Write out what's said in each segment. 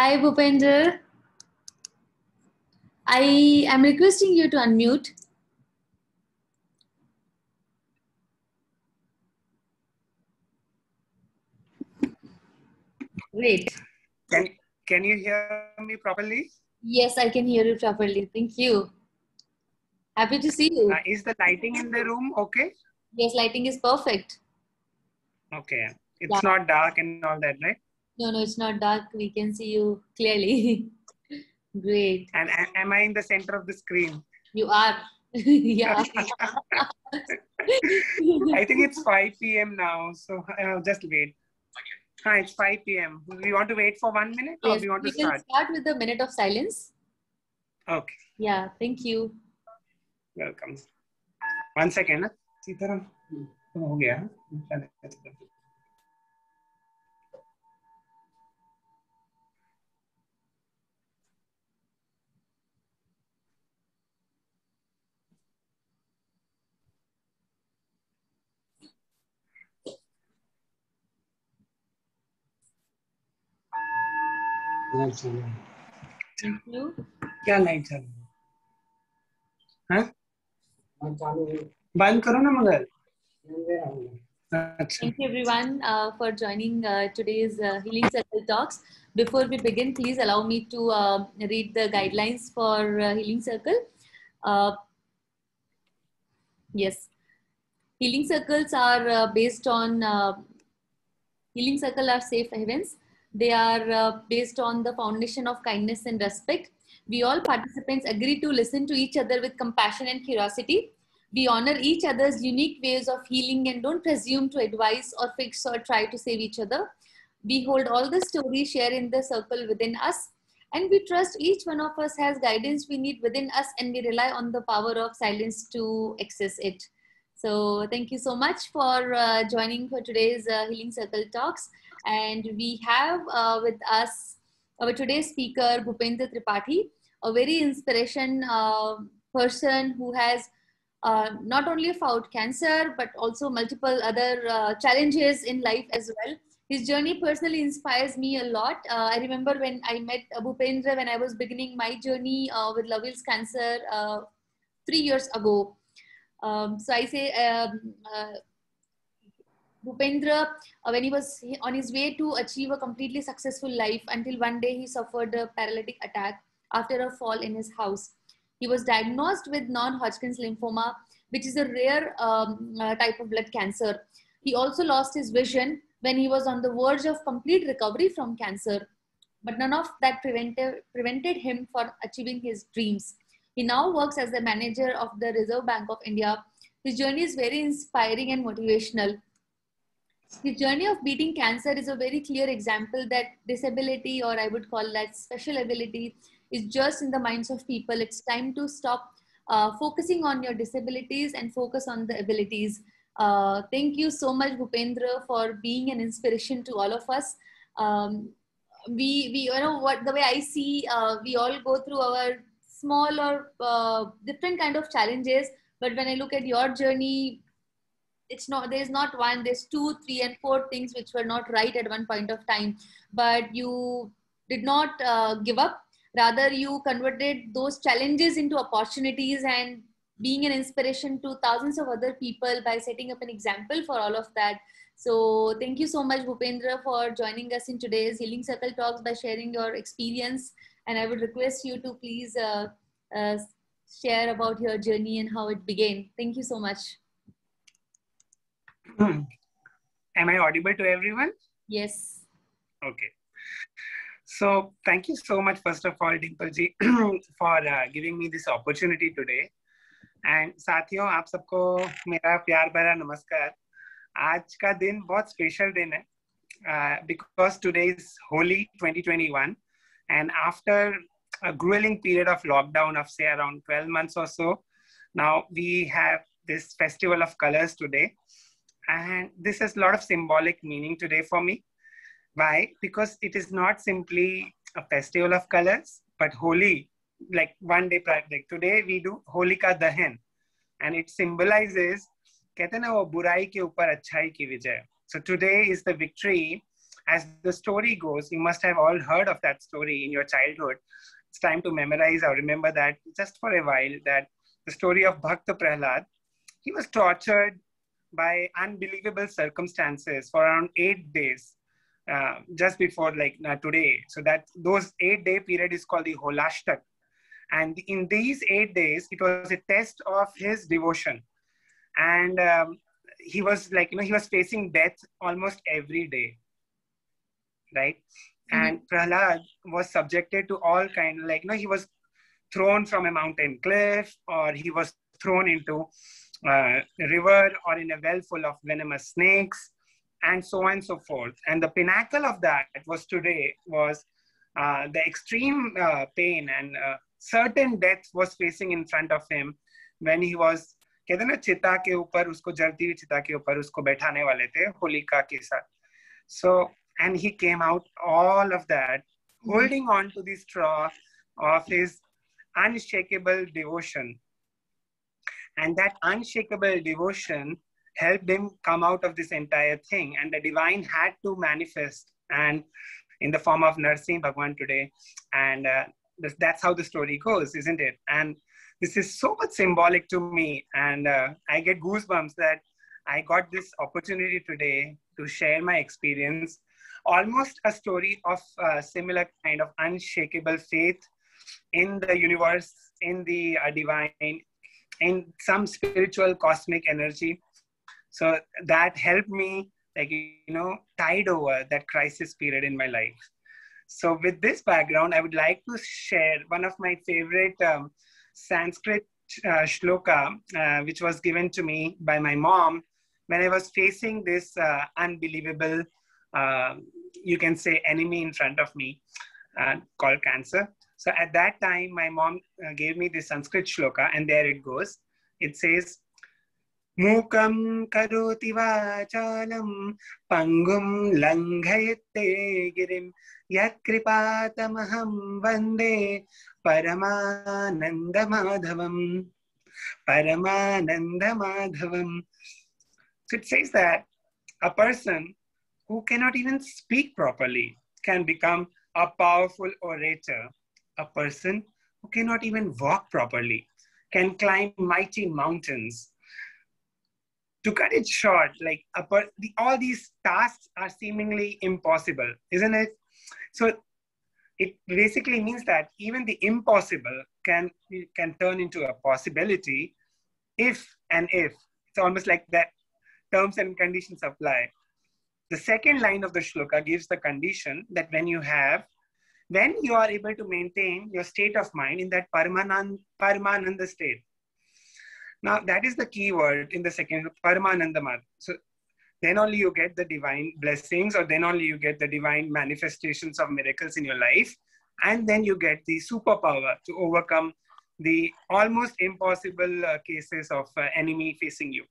Hi, Bhupender. I am requesting you to unmute. Great. Can you hear me properly? Yes, I can hear you properly. Thank you. Happy to see you. Is the lighting in the room okay? Yes, lighting is perfect. Okay. Yeah. It's not dark and all that, right? No, it's not dark. We can see you clearly. Great. And am I in the center of the screen? You are. Yeah. I think it's 5 p.m. now, so just wait. Hi, it's 5 p.m. We want to wait for 1 minute or Yes, we want to we will start? start with a minute of silence. Okay. Yeah, thank you. Welcome. 1 second. ना? सीताराम हो गया Thank you. क्या light चालू है? बंद करो ना मगर. Thank you everyone for joining today's Healing Circle Talks. Before we begin, please allow me to read the guidelines for Healing Circle. Yes, Healing Circles are based on Healing Circle are safe havens. They are based on the foundation of kindness and respect. We all participants agree to listen to each other with compassion and curiosity. We honor each other's unique ways of healing and don't presume to advise or fix or try to save each other. We hold all the stories shared in the circle within us, and we trust each one of us has guidance we need within us, and we rely on the power of silence to access it. So thank you so much for joining for today's Healing Circle Talks. And we have with us our today's speaker, Bhupendra Tripathi, a very inspiration person who has not only fought cancer, but also multiple other challenges in life as well. His journey personally inspires me a lot. I remember when I met Bhupendra when I was beginning my journey with Lovell's cancer 3 years ago. So I say Bhupendra, when he was on his way to achieve a completely successful life, until one day he suffered a paralytic attack after a fall in his house. He was diagnosed with non-Hodgkin's lymphoma, which is a rare type of blood cancer. He also lost his vision when he was on the verge of complete recovery from cancer. But none of that prevented him from achieving his dreams. He now works as the manager of the Reserve Bank of India. His journey is very inspiring and motivational. The journey of beating cancer is a very clear example that disability, or I would call that special ability, is just in the minds of people. It's time to stop focusing on your disabilities and focus on the abilities. Thank you so much, Bhupendra, for being an inspiration to all of us. We you know what, the way I see, we all go through our small or different kind of challenges, but when I look at your journey, it's not, there's not one, there's two, three, and four things which were not right at one point of time, but you did not give up. Rather, you converted those challenges into opportunities and being an inspiration to thousands of other people by setting up an example for all of that. So thank you so much, Bhupendra, for joining us in today's Healing Circle Talks by sharing your experience. And I would request you to please uh, share about your journey and how it began. Thank you so much. Am I audible to everyone? Yes. Okay. So thank you so much, first of all, Dimple ji, for giving me this opportunity today. And साथियों, आप सबको मेरा प्यार भरा नमस्कार. आज का दिन बहुत स्पेशल दिन है because today is Holi 2021, and after a grueling period of lockdown of say around 12 months or so, now we have this festival of colors today. And this has a lot of symbolic meaning today for me. Why? Because it is not simply a festival of colors, but Holi, like one day, like today we do Holika Dahan, and it symbolizes कहते हैं ना वो बुराई के ऊपर अच्छाई की विजय. So today is the victory as the story goes, you must have all heard of that story in your childhood. It's time to memorize or remember that just for a while, that the story of Bhakta Prahlad. He was tortured by unbelievable circumstances for around 8 days, just before today. So that those 8-day period is called the Holashtak. And in these 8 days, it was a test of his devotion. And he was he was facing death almost every day, right? And Prahlad was subjected to all kind, he was thrown from a mountain cliff, or he was thrown into a river, or in a well full of venomous snakes, and so on and so forth. And the pinnacle of that was the extreme pain and certain death was facing in front of him when he was, कहते ना चिता के ऊपर उसको, जलती हुई चिता के ऊपर उसको बैठाने वाले थे होलिका के साथ. So, and he came out all of that holding on to the straw of his unshakable devotion. And that unshakable devotion helped him come out of this entire thing. And the divine had to manifest, and in the form of Narsimha Bhagwan today. And that's how the story goes, isn't it? And this is so much symbolic to me. And I get goosebumps that I got this opportunity today to share my experience. Almost a story of a similar kind of unshakable faith in the universe, in the divine, in some spiritual cosmic energy. So that helped me, tide over that crisis period in my life. So with this background, I would like to share one of my favorite Sanskrit shloka, which was given to me by my mom when I was facing this unbelievable, you can say, enemy in front of me called cancer. So at that time, my mom gave me this Sanskrit shloka, and there it goes. It says, Mukam karoti vachalam pangum langhayate girim yat kripatamaham vande paramananda madhavam. Paramananda madhavam. So it says that a person who cannot even speak properly can become a powerful orator. A person who cannot even walk properly can climb mighty mountains. To cut it short, all these tasks are seemingly impossible, isn't it? So it basically means that even the impossible can turn into a possibility if. It's almost like that terms and conditions apply. The second line of the shloka gives the condition that when you are able to maintain your state of mind in that Paramananda state. Now, that is the key word in the second, Paramananda Madhavam. So then only you get the divine blessings, or then only you get the divine manifestations of miracles in your life. And then you get the superpower to overcome the almost impossible cases of enemy facing you.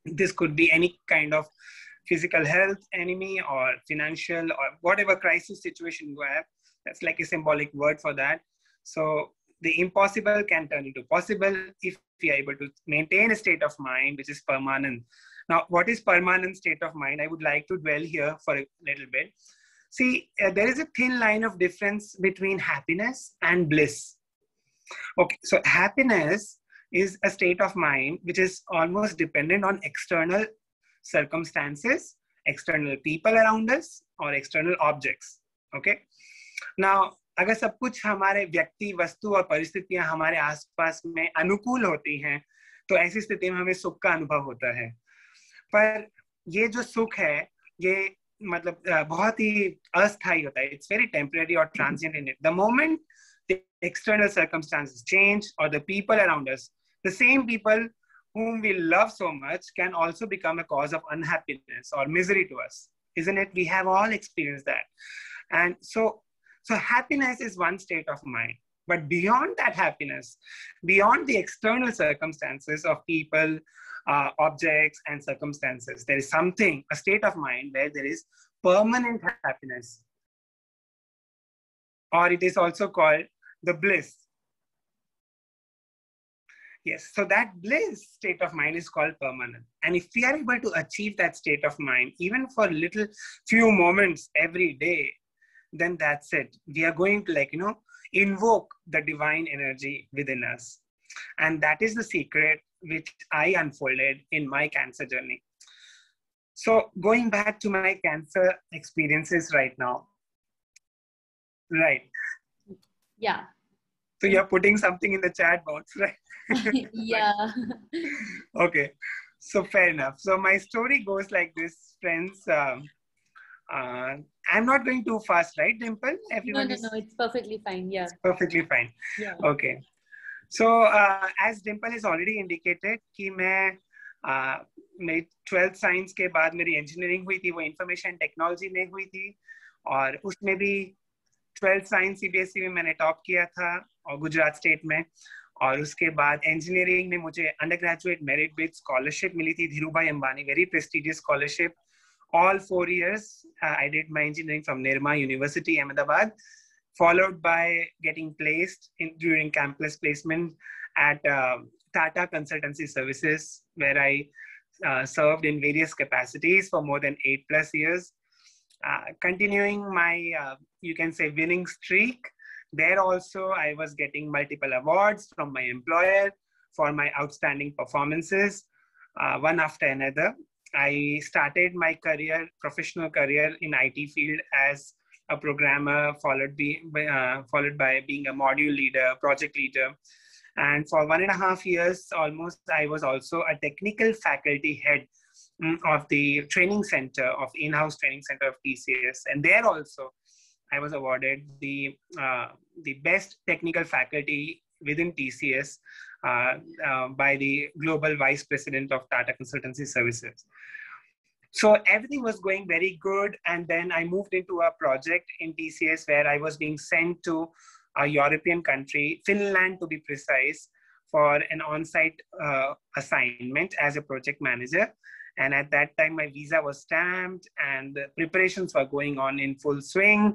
This could be any kind of physical health enemy, or financial, or whatever crisis situation you have. That's like a symbolic word for that. So the impossible can turn into possible if we are able to maintain a state of mind which is permanent. Now, what is permanent state of mind? I would like to dwell here for a little bit. See, there is a thin line of difference between happiness and bliss. Okay, so happiness is a state of mind which is almost dependent on external circumstances, external people around us, or external objects. Okay. Now, अगर सब कुछ हमारे व्यक्ति, वस्तु और परिस्थितियां हमारे आसपास में अनुकूल होती हैं, तो ऐसी स्थिति में हमें सुख का अनुभव होता है. पर ये जो सुख है, ये मतलब बहुत ही अस्थायी होता है. It's very temporary or transient in it. The moment the external circumstances change, or the people around us, the same people whom we love so much can also become a cause of unhappiness or misery to us. Isn't it? We have all experienced that. And so happiness is one state of mind. But beyond that happiness, beyond the external circumstances of people, objects, and circumstances, there is something, a state of mind where there is permanent happiness. Or it is also called the bliss. Yes, so that bliss state of mind is called permanent. And if we are able to achieve that state of mind, even for little few moments every day, then that's it. We are going to, like, invoke the divine energy within us. And that is the secret which I unfolded in my cancer journey. So going back to my cancer experiences right now. Right. Yeah. So you're putting something in the chat box, right? Yeah. Okay. So fair enough. So my story goes like this, friends. I'm not going too fast, right, Dimple? Everyone No, it's perfectly fine. Yeah. perfectly fine. Yeah. Okay. So as Dimple has already indicated कि मैं मेरी 12th science के बाद मेरी engineering हुई थी, वो information technology में हुई थी, और उसमें भी 12th साइंस सीबीएसई में मैंने टॉप किया था और गुजरात स्टेट में. और उसके बाद इंजीनियरिंग में मुझे undergraduate merit with scholarship मिली थी, Dhirubhai Ambani, very prestigious scholarship. All 4 years, I did my engineering from Nirma University, Ahmedabad, followed by getting placed during campus placement at Tata Consultancy Services, where I served in various capacities for more than 8+ years, continuing my, you can say, winning streak. There also, I was getting multiple awards from my employer for my outstanding performances, one after another. I started my professional career in IT field as a programmer, followed by being a module leader, project leader. And for 1.5 years almost, I was also a technical faculty head of the training center, of in-house training center of TCS. And there also, I was awarded the best technical faculty within TCS by the global vice president of Tata Consultancy Services. So everything was going very good. And then I moved into a project in TCS where I was being sent to a European country, Finland to be precise, for an on-site assignment as a project manager. And at that time, my visa was stamped and the preparations were going on in full swing.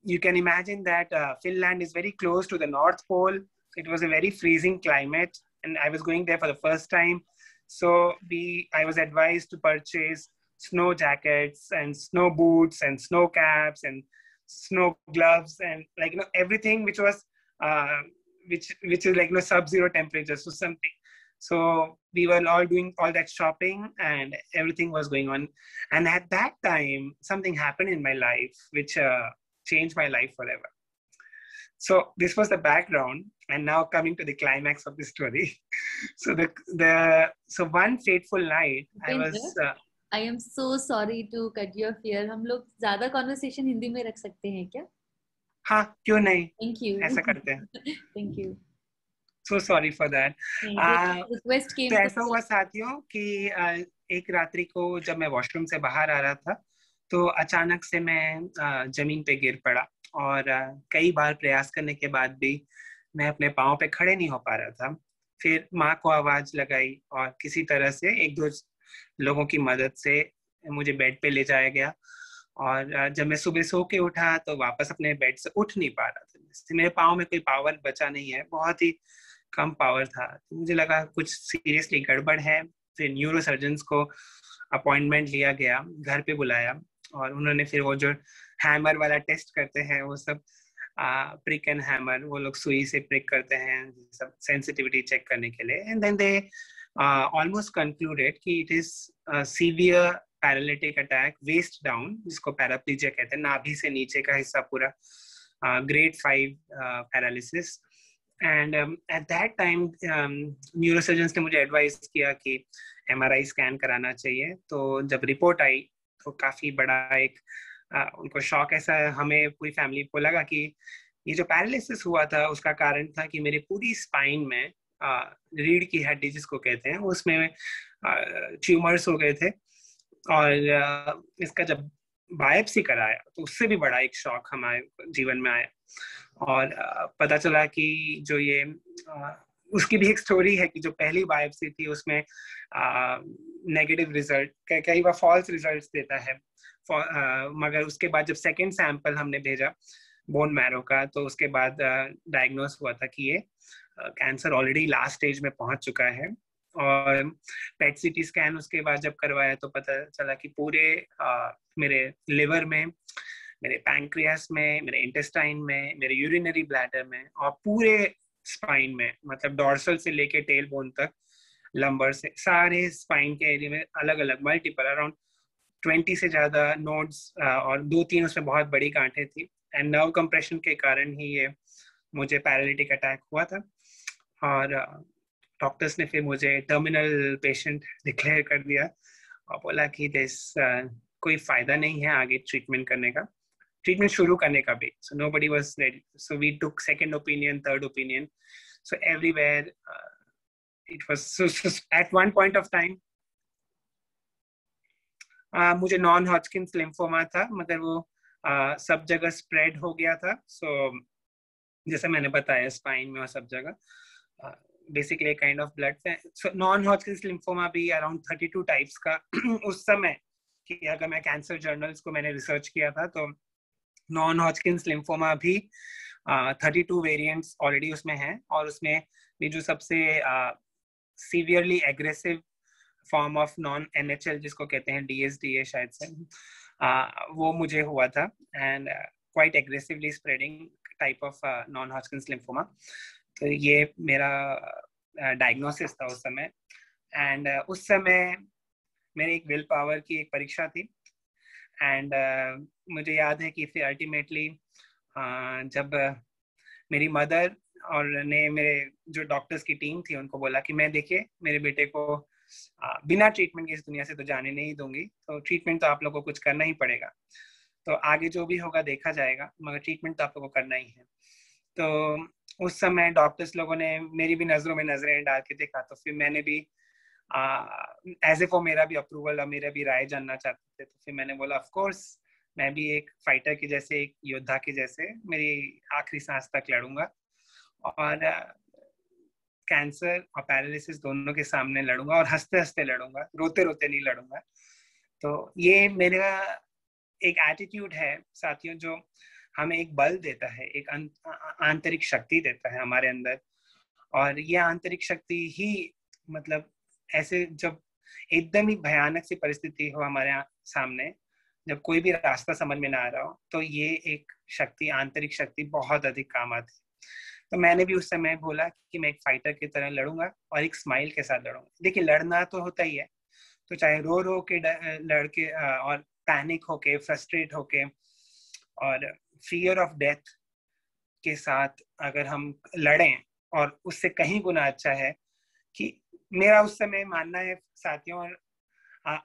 You can imagine that Finland is very close to the North Pole. It was a very freezing climate, and I was going there for the first time. So I was advised to purchase snow jackets and snow boots and snow caps and snow gloves and everything which was which is like sub-zero temperatures or something. So we were all doing all that shopping and everything was going on. And at that time, something happened in my life which changed my life forever. So this was the background, and now coming to the climax of the story. So so one fateful night, I am so sorry to cut you off here. हम लोग ज़्यादा conversation Hindi में रख सकते हैं क्या? हाँ, क्यों नहीं? Thank you. ऐसा करते हैं. Thank you. So sorry for that. Request came. तो ऐसा हुआ साथियों कि एक रात्रि को जब मैं वॉशरूम से बाहर आ रहा था, तो अचानक से मैं जमीन पे गिर पड़ा, और कई बार प्रयास करने के बाद भी मैं अपने पाँव पे खड़े नहीं हो पा रहा था. फिर माँ को आवाज लगाई और किसी तरह से 1-2 लोगों की मदद से मुझे बेड पे ले जाया गया. और जब मैं सुबह सो के उठा तो वापस अपने बेड से उठ नहीं पा रहा था. मेरे पाँव में कोई पावर बचा नहीं है, बहुत ही कम पावर था. तो मुझे लगा कुछ सीरियसली गड़बड़ है. फिर न्यूरो सर्जन को अपॉइंटमेंट लिया गया, घर पे बुलाया, और उन्होंने फिर वो जो हैमर वाला टेस्ट करते हैं, वो सब प्रिक एंड हैमर, वो लोग सुई से प्रिक करते हैं सब सेंसिटिविटी चेक करने के लिए. And then they almost concluded कि it is severe paralytic attack, waist down, जिसको पैराप्लीजिया कहते हैं, नाभि से नीचे का हिस्सा पूरा, grade 5 paralysis. And at that time neurosurgeons ने मुझे एडवाइस किया कि MRI स्कैन कराना चाहिए. तो जब रिपोर्ट आई तो काफी बड़ा एक उनको शॉक ऐसा हमें पूरी फैमिली को लगा कि ये जो पैरालिसिस हुआ था उसका कारण था कि मेरी पूरी स्पाइन में रीढ़ की हड्डी जिसको कहते हैं उसमें ट्यूमर्स हो गए थे. और इसका जब बायोप्सी कराया तो उससे भी बड़ा एक शॉक हमारे जीवन में आया. और पता चला कि जो ये उसकी भी एक स्टोरी है कि जो पहली बायोप्सी थी उसमें नेगेटिव रिजल्ट, कई बार फॉल्स रिजल्ट्स देता है. मगर उसके बाद जब सेकंड सैंपल हमने भेजा बोन मैरो का, तो उसके बाद डायग्नोस हुआ था कि ये कैंसर ऑलरेडी लास्ट स्टेज में पहुंच चुका है। और पेट सीटी स्कैन उसके बाद जब करवाया तो पता चला कि पूरे मेरे लिवर में, मेरे पैंक्रियास में, मेरे इंटेस्टाइन में, मेरे यूरिनरी ब्लैडर में और पूरे स्पाइन में, मतलब डॉर्सल से लेके टेल बोन तक, लंबर से सारे स्पाइन के एरिया में अलग अलग मल्टीपल अराउंड 20 से ज्यादा नोड्स और 2-3 उसमें बहुत बड़ी गांठें थी। एंड नर्व कंप्रेशन के कारण ही ये मुझे पैरालिटिक अटैक हुआ था। और डॉक्टर्स ने फिर मुझे टर्मिनल पेशेंट डिक्लेयर कर दिया और बोला कि कोई फायदा नहीं है आगे ट्रीटमेंट करने का, ट्रीटमेंट शुरू करने का भी। So nobody was ready. So we took second opinion, third opinion. So everywhere it was so at one point of time मुझे नॉन हॉजकिंस लिम्फोमा था, मगर वो सब जगह स्प्रेड हो गया था। So जैसे मैंने बताया स्पाइन में और सब जगह basically kind of blood. So non Hodgkin's lymphoma भी अराउंड 32 टाइप्स का उस समय, कि अगर मैं कैंसर जर्नल्स को मैंने रिसर्च किया था तो नॉन हॉजकिंस लिम्फोमा भी 32 वेरिएंट्स ऑलरेडी उसमें हैं। और उसमें भी जो सबसे severely aggressive form of non NHL जिसको कहते हैं DSDA शायद से, वो मुझे हुआ था। And quite aggressively spreading type of non Hodgkin's lymphoma. तो ये मेरा डायग्नोसिस था उस समय। एंड उस समय मेरे एक विल पावर की एक परीक्षा थी। एंड मुझे याद है कि फिर अल्टीमेटली जब मेरी मदर और ने मेरे जो डॉक्टर्स की टीम थी उनको बोला कि मैं देखिए मेरे बेटे को बिना ट्रीटमेंट के इस दुनिया से तो जाने नहीं दूंगी, तो ट्रीटमेंट तो आप लोगों को कुछ करना ही पड़ेगा, तो आगे जो भी होगा देखा जाएगा, मगर ट्रीटमेंट तो आप लोगों को करना ही है। तो उस समय डॉक्टर्स लोगों ने मेरी भी नजरों में नजरें डाल के देखा, तो फिर मैंने भी एज ए वो मेरा भी अप्रूवल और मेरा भी राय जानना चाहते थे, तो फिर मैंने बोला ऑफ कोर्स मैं भी एक फाइटर की जैसे, एक योद्धा की जैसे मेरी आखिरी सांस तक लड़ूंगा और कैंसर और पैरालिसिस दोनों के सामने लड़ूंगा और हंसते हंसते लड़ूंगा, रोते रोते नहीं लड़ूंगा। तो ये मेरा एक एटीट्यूड है साथियों, जो हमें एक बल देता है, एक आंतरिक शक्ति देता है हमारे अंदर। और ये आंतरिक शक्ति ही मतलब ऐसे जब एकदम ही भयानक सी परिस्थिति हो हमारे सामने, जब कोई भी रास्ता समझ में ना आ रहा हो, तो ये एक शक्ति, आंतरिक शक्ति बहुत अधिक काम आती है। तो मैंने भी उस समय बोला कि मैं एक फाइटर की तरह लड़ूंगा और एक स्माइल के साथ लड़ूंगा। देखिए लड़ना तो होता ही है, तो चाहे रो रो के लड़ के और पैनिक होके, फ्रस्ट्रेट होके और फियर ऑफ डेथ के साथ अगर हम लड़ें, और उससे कहीं गुना अच्छा है कि मेरा उस समय मानना है साथियों, और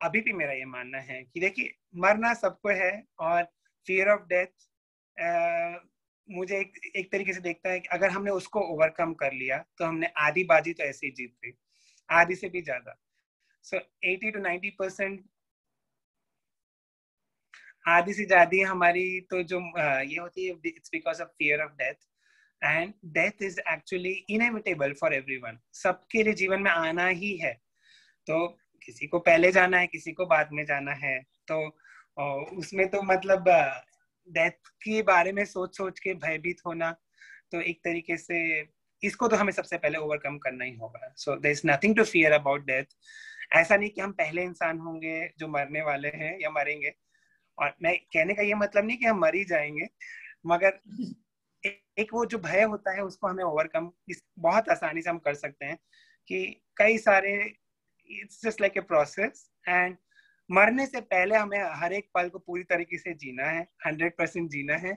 अभी भी मेरा ये मानना है कि देखिए मरना सबको है, और फियर ऑफ डेथ मुझे एक तरीके से देखता है कि अगर हमने उसको ओवरकम कर लिया तो हमने आधी बाजी तो ऐसे ही जीत गई, आधी से भी ज्यादा। सो 80 to 90% आधी से ज्यादा हमारी तो जो ये होती है, it's because of fear of death. And death is actually inevitable for everyone, सबके लिए जीवन में आना ही है। तो किसी को पहले जाना है, किसी को बाद में जाना है, तो उसमें तो मतलब डेथ के बारे में सोच सोच के भयभीत होना, तो एक तरीके से इसको तो हमें सबसे पहले ओवरकम करना ही होगा। So there is nothing to fear about death. ऐसा नहीं कि हम पहले इंसान होंगे जो मरने वाले हैं या मरेंगे, और मैं कहने का ये मतलब नहीं कि हम मर ही जाएंगे, मगर एक वो जो भय होता है उसको हमें ओवरकम बहुत आसानी से हम कर सकते हैं। कि कई सारे, it's just like a process, and मरने से पहले हमें हर एक पल को पूरी तरीके से जीना है, 100% जीना है,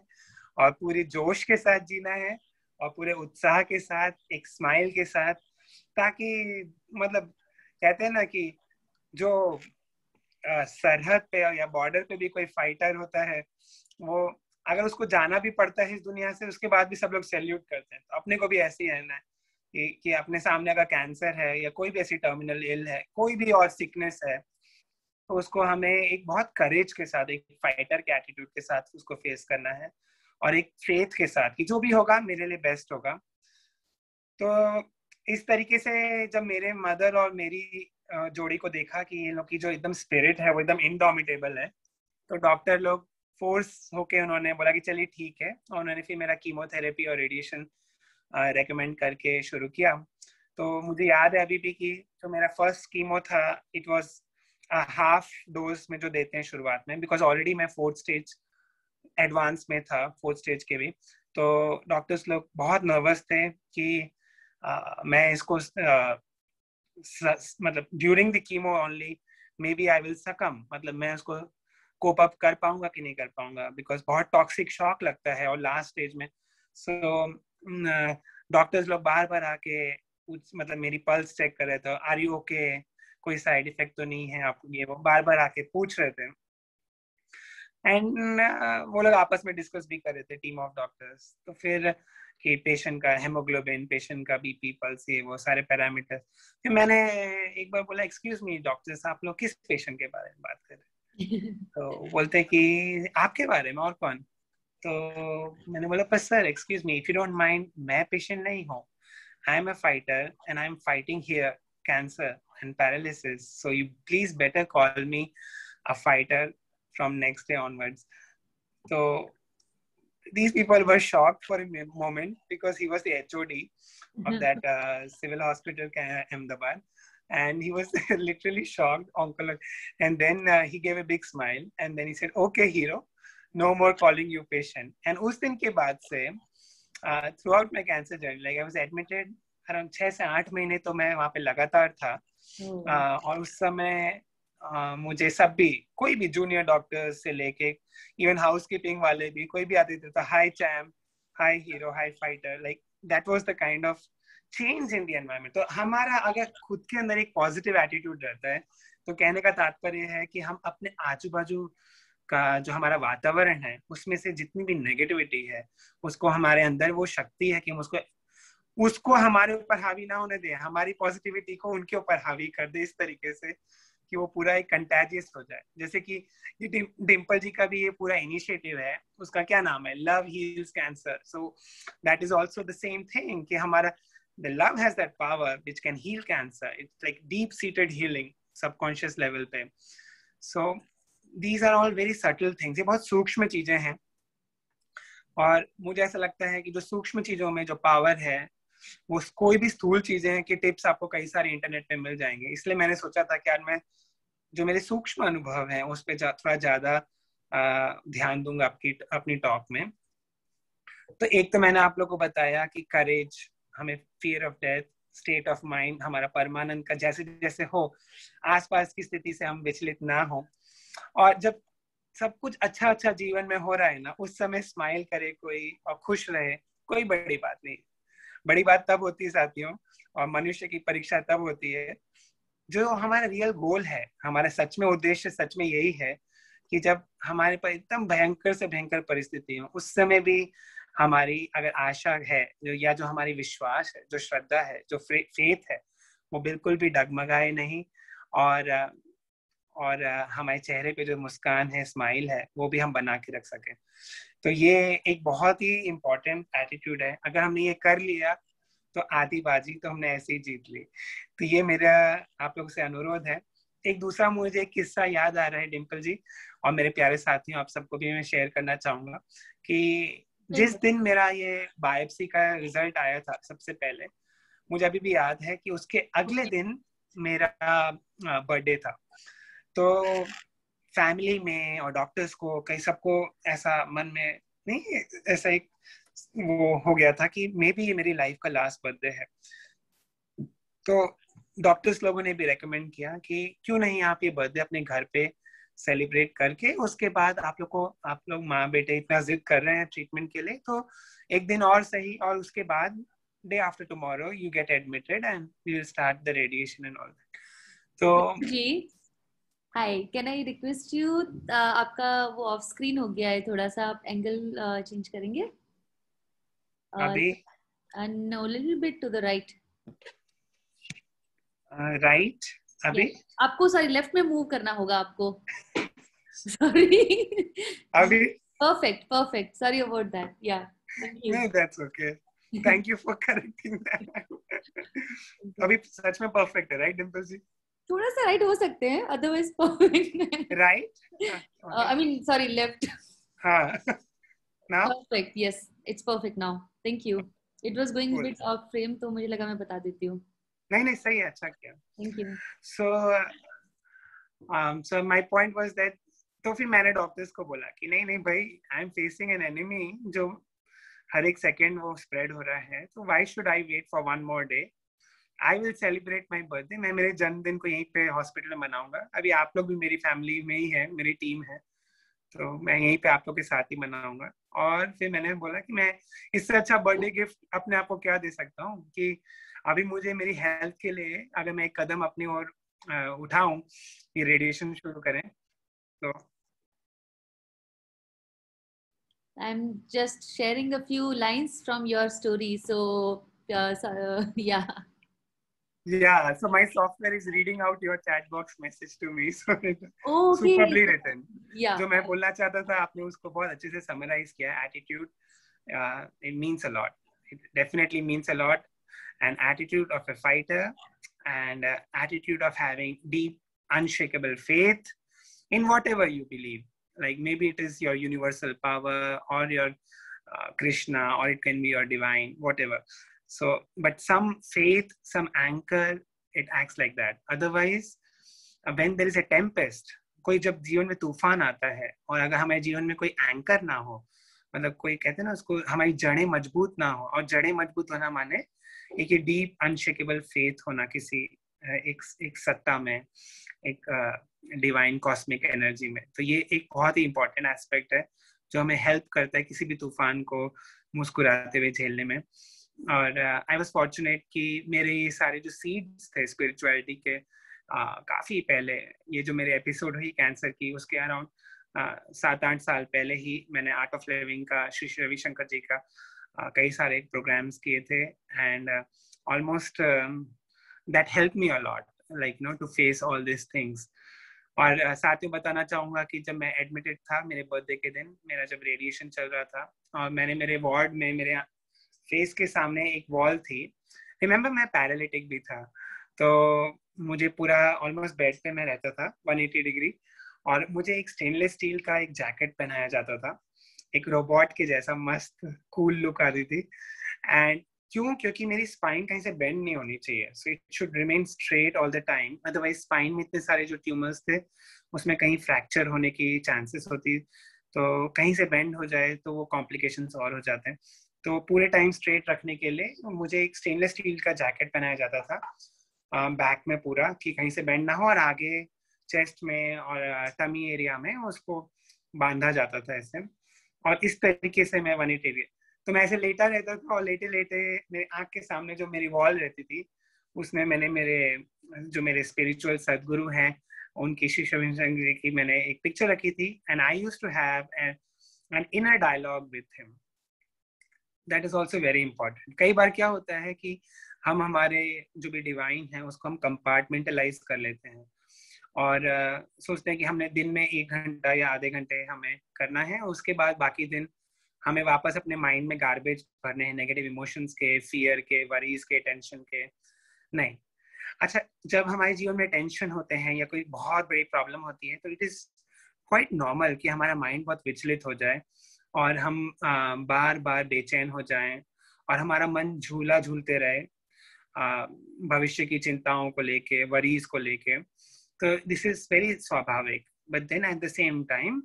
और पूरी जोश के साथ जीना है, और पूरे उत्साह के साथ, एक स्माइल के साथ, ताकि मतलब कहते हैं ना कि जो सरहद पे या बॉर्डर पे भी कोई फाइटर होता है, वो अगर उसको जाना भी पड़ता है इस दुनिया से, उसके बाद भी सब लोग सैल्यूट करते हैं। तो अपने को भी ऐसे ही रहना है कि अपने सामने अगर कैंसर है या कोई भी ऐसी टर्मिनल इल है, कोई भी और सिकनेस है, तो उसको हमें एक बहुत करेज के साथ, एक फाइटर के एटीट्यूड के साथ उसको फेस करना है, और एक फेथ के साथ कि जो भी होगा मेरे लिए बेस्ट होगा। तो इस तरीके से जब मेरे मदर और मेरी जोड़ी को देखा कि ये लोग की जो एकदम स्पिरिट है वो एकदम इनडोमिटेबल है, तो डॉक्टर लोग फोर्स होके उन्होंने बोला कि चलिए ठीक है, और उन्होंने फिर मेरा कीमोथेरेपी और रेडिएशन रेकमेंड करके शुरू किया। तो मुझे याद है अभी भी कि जो मेरा फर्स्ट कीमो था, इट वाज हाफ डोज में जो देते हैं शुरुआत में, बिकॉज ऑलरेडी मैं 4th स्टेज एडवांस में था, 4th स्टेज के भी। तो डॉक्टर्स लोग बहुत नर्वस थे कि मैं इसको मतलब during the chemo only maybe I will succumb, मतलब मैं उसको कोप अप कर पाऊंगा कि नहीं कर पाऊंगा, बिकॉज बहुत टॉक्सिक शॉक लगता है और लास्ट स्टेज में। सो डॉक्टर्स लोग बार बार आके मतलब मेरी पल्स चेक कर रहे थे, आर यू ओके, कोई साइड इफेक्ट तो नहीं है आपको, ये वो बार बार आके पूछ रहे थे। एंड वो लोग आपस में डिस्कस भी कर रहे थे, टीम ऑफ डॉक्टर्स। तो फिर कि पेशेंट का हेमोग्लोबिन, पेशेंट का बीपी, पल्स, ये वो सारे पैरामीटर। फिर मैंने एक बार बोला, एक्सक्यूज मी डॉक्टर्स, आप लोग किस पेशेंट के बारे में बात कर रहे हैं? तो बोलते कि आपके बारे में, और कौन? तो मैंने बोला, पर sir excuse me, if you don't mind, मैं पेशेंट नहीं हूँ, I am a fighter and I am fighting here cancer and paralysis, so you please better call me a fighter from next day onwards. So these people were shocked for a moment because he was the HOD of that civil hospital Ahmedabad, and he was literally shocked, uncle. And then he gave a big smile, and then he said, "Okay, hero, no more calling you patient." And उस दिन के बाद से throughout my cancer journey, like I was admitted around 6 से 8 महीने तो मैं वहाँ पे लगातार था। और उस समय मुझे सब भी, कोई भी जूनियर डॉक्टर्स से लेके इवन हाउसकीपिंग वाले भी, कोई भी आते थे तो hi champ, hi hero, hi fighter, like that was the kind of change in the environment. तो हमारा अगर खुद के अंदर एक पॉजिटिव एटीट्यूड रहता है, तो कहने का तात्पर्य है कि हम अपने आजू बाजू का जो हमारा वातावरण है उसमें से जितनी भी नेगेटिविटी है, उसको हमारे अंदर वो शक्ति है कि हम उसको हमारे ऊपर हावी ना होने दें, हमारी पॉजिटिविटी को उनके ऊपर हावी कर दे इस तरीके से कि वो पूरा एक कंटेजियस हो जाए। जैसे कि ये डिम्पल जी का भी ये पूरा इनिशिएटिव है, उसका क्या नाम है, love heels cancer. So that is also the same thing कि हमारा the love has that power which can heal cancer. It's like deep seated healing subconscious level पे। So these are all very subtle things, ये बहुत सूक्ष्म चीजें हैं। और मुझे ऐसा लगता है कि जो सूक्ष्म चीजों में जो पावर है, वो कोई भी स्थूल चीजें हैं कि टिप्स आपको कई सारे इंटरनेट पे मिल जाएंगे। इसलिए मैंने सोचा था कि आज मैं जो मेरे सूक्ष्म अनुभव हैं उस पे थोड़ा ज्यादा ध्यान दूंगा अपनी टॉक में। तो एक तो मैंने आप लोगों को बताया कि करेज, हमें fear of death, state of mind हमारा परमानेंट का जैसे जैसे हो, आसपास की स्थिति से हम विचलित ना हो, और जब सब कुछ अच्छा अच्छा जीवन में हो रहा है ना, उस समय स्माइल करे कोई और खुश रहे, कोई बड़ी बात नहीं। बड़ी बात तब होती है साथियों, और मनुष्य की परीक्षा तब होती है जो हमारा रियल गोल है, हमारा सच में उद्देश्य सच में यही है कि जब हमारे पर एकदम भयंकर से भयंकर परिस्थिति हो, उस समय भी हमारी अगर आशा है या जो हमारी विश्वास है, जो श्रद्धा है, जो फेथ है, वो बिल्कुल भी डगमगाए नहीं, और हमारे चेहरे पे जो मुस्कान है, स्माइल है, वो भी हम बना के रख सकें। तो ये एक बहुत ही इम्पोर्टेंट एटीट्यूड है। अगर हमने ये कर लिया तो आधी बाजी तो हमने ऐसे ही जीत ली। तो ये मेरा आप लोगों से अनुरोध है। एक दूसरा मुझे एक किस्सा याद आ रहा है डिम्पल जी और मेरे प्यारे साथियों, आप सबको भी मैं शेयर करना चाहूंगा कि जिस दिन मेरा ये बायोप्सी का रिजल्ट आया था सबसे पहले, मुझे अभी भी याद है कि उसके अगले दिन मेरा बर्थडे था। तो फैमिली में और डॉक्टर्स को कई सबको ऐसा मन में नहीं, ऐसा एक वो हो गया था कि मे बी ये मेरी लाइफ का लास्ट बर्थडे है। तो डॉक्टर्स लोगों ने भी रेकमेंड किया कि क्यों नहीं आप ये बर्थडे अपने घर पे सेलिब्रेट करके उसके बाद आप लोग माँ बेटे इतना जिद कर रहे हैं ट्रीटमेंट के लिए, तो एक दिन और सही, और उसके बाद day after tomorrow you get admitted and we will start the radiation and all that. तो जी hi, can I request you, आपका वो ऑफ स्क्रीन हो गया है, थोड़ा सा आप एंगल चेंज करेंगे? अभी no, little bit to the right. Right अभी आपको सॉरी लेफ्ट में मूव करना होगा आपको। सॉरी अभी perfect sorry about that. Yeah, thank you. No, that's okay. Thank you for correcting that. अभी सच में परफेक्ट है राइट डिम्पल जी? थोड़ा सा राइट हो सकते हैं, otherwise perfect. Right I mean sorry, left. हाँ now Perfect, yes, it's perfect now. Thank you. It was going a Cool. bit off frame, तो मुझे लगा मैं बता देती हूँ. नहीं सही है, अच्छा किया. Thank you. So my point was that तो फिर मैंने डॉक्टर्स को बोला कि नहीं भाई, I am facing an enemy जो हर एक सेकेंड वो स्प्रेड हो रहा है, तो why should I wait for one more day. I will celebrate my birthday. मैं मेरे जन्मदिन को यहीं पे हॉस्पिटल में मनाऊंगा. अभी आप लोग भी मेरी फैमिली में ही है, मेरी टीम है, तो मैं यहीं पे आप लोग के साथ ही मनाऊंगा. और फिर मैंने बोला कि मैं इससे अच्छा बर्थडे गिफ्ट अपने आप को क्या दे सकता हूँ कि अभी मुझे मेरी हेल्थ के लिए अगर मैं एक कदम अपनी ओर उठाऊं कि रेडिएशन शुरू करें तो. I'm just sharing a few lines from your story. So yeah. Yeah, so my software is reading out your chat box message to me. So Okay. superbly written. Yeah. जो मैं बोलना चाहता था आपने उसको बहुत अच्छे से समराइज किया. Attitude, it means a lot. It definitely means a lot. An attitude of a fighter and attitude of having deep, unshakable faith in whatever you believe. Like maybe it is your universal power or your Krishna, or it can be your divine, whatever. So, but some faith, some anchor, it acts like that. Otherwise, when there is a tempest, कोई जब जीवन में तूफान आता है और अगर हमारे जीवन में कोई एंकर ना हो, मतलब कोई कहते हैं ना उसको, हमारी जड़ें मजबूत ना हो. और जड़ें मजबूत होना माने एक डीप अनशेकेबल फेथ होना किसी एक सत्ता में, एक डिवाइन कॉस्मिक एनर्जी में. तो ये एक बहुत ही इंपॉर्टेंट एस्पेक्ट है जो हमें हेल्प करता है किसी भी तूफान को मुस्कुराते हुए झेलने में. और आई वाज फॉर्चुनेट कि मेरे ये सारे जो सीड्स थे स्पिरिचुअलिटी के काफी पहले, ये जो मेरे एपिसोड हुई कैंसर की उसके अराउंड 7-8 साल पहले ही मैंने आर्ट ऑफ लिविंग का श्री रविशंकर जी का कई सारे प्रोग्राम्स किए थे. And almost that help me a lot, like no, to face all this things. और साथ में बताना चाहूंगा कि जब मैं एडमिटेड था मेरे बर्थडे के दिन, मेरा जब रेडिएशन चल रहा था और मैंने मेरे वार्ड में मेरे फेस के सामने एक वॉल थी. रिमेम्बर मैं पैरालिटिक भी था, तो मुझे पूरा ऑलमोस्ट बेड पे मैं रहता था 180 डिग्री, और मुझे एक स्टेनलेस स्टील का एक जैकेट पहनाया जाता था, एक रोबोट के जैसा मस्त कूल लुक आती थी. एंड क्योंकि मेरी स्पाइन कहीं से बेंड नहीं होनी चाहिए. So it should remain straight all the time. Otherwise spine में इतने सारे जो ट्यूमर्स थे उसमें कहीं फ्रैक्चर होने की चांसेस होती, तो कहीं से बेंड हो जाए तो वो कॉम्प्लिकेशंस और हो जाते हैं. तो पूरे टाइम स्ट्रेट रखने के लिए मुझे एक स्टेनलेस स्टील का जैकेट पहनाया जाता था बैक में पूरा, कि कहीं से बेंड ना हो, और आगे चेस्ट में और टमी एरिया में उसको बांधा जाता था ऐसे. और इस तरीके से मैं 180, तो मैं ऐसे लेटा रहता था और लेटे लेटे मेरे आंख के सामने जो मेरी वॉल रहती थी उसमें मैंने मेरे स्पिरिचुअल सदगुरु हैं उनकी श्री रविशंकर जी की मैंने एक पिक्चर रखी थी. And I used to have an inner dialogue with him. That is also very important. कई बार क्या होता है कि हम हमारे जो भी डिवाइन है उसको हम कंपार्टमेंटलाइज कर लेते हैं और सोचते हैं कि हमने दिन में 1 घंटा या आधे घंटे हमें करना है, उसके बाद बाकी दिन हमें वापस अपने माइंड में गार्बेज भरने हैं, नेगेटिव इमोशंस के, फियर के, वरीज के, टेंशन के. नहीं. अच्छा, जब हमारे जीवन में टेंशन होते हैं या कोई बहुत बड़ी प्रॉब्लम होती है तो इट इज क्वाइट नॉर्मल कि हमारा माइंड बहुत विचलित हो जाए और हम बार बार बेचैन हो जाएं और हमारा मन झूला झूलते रहे भविष्य की चिंताओं को लेके, वरीज को लेके. तो दिस इज वेरी स्वाभाविक. But then at the same time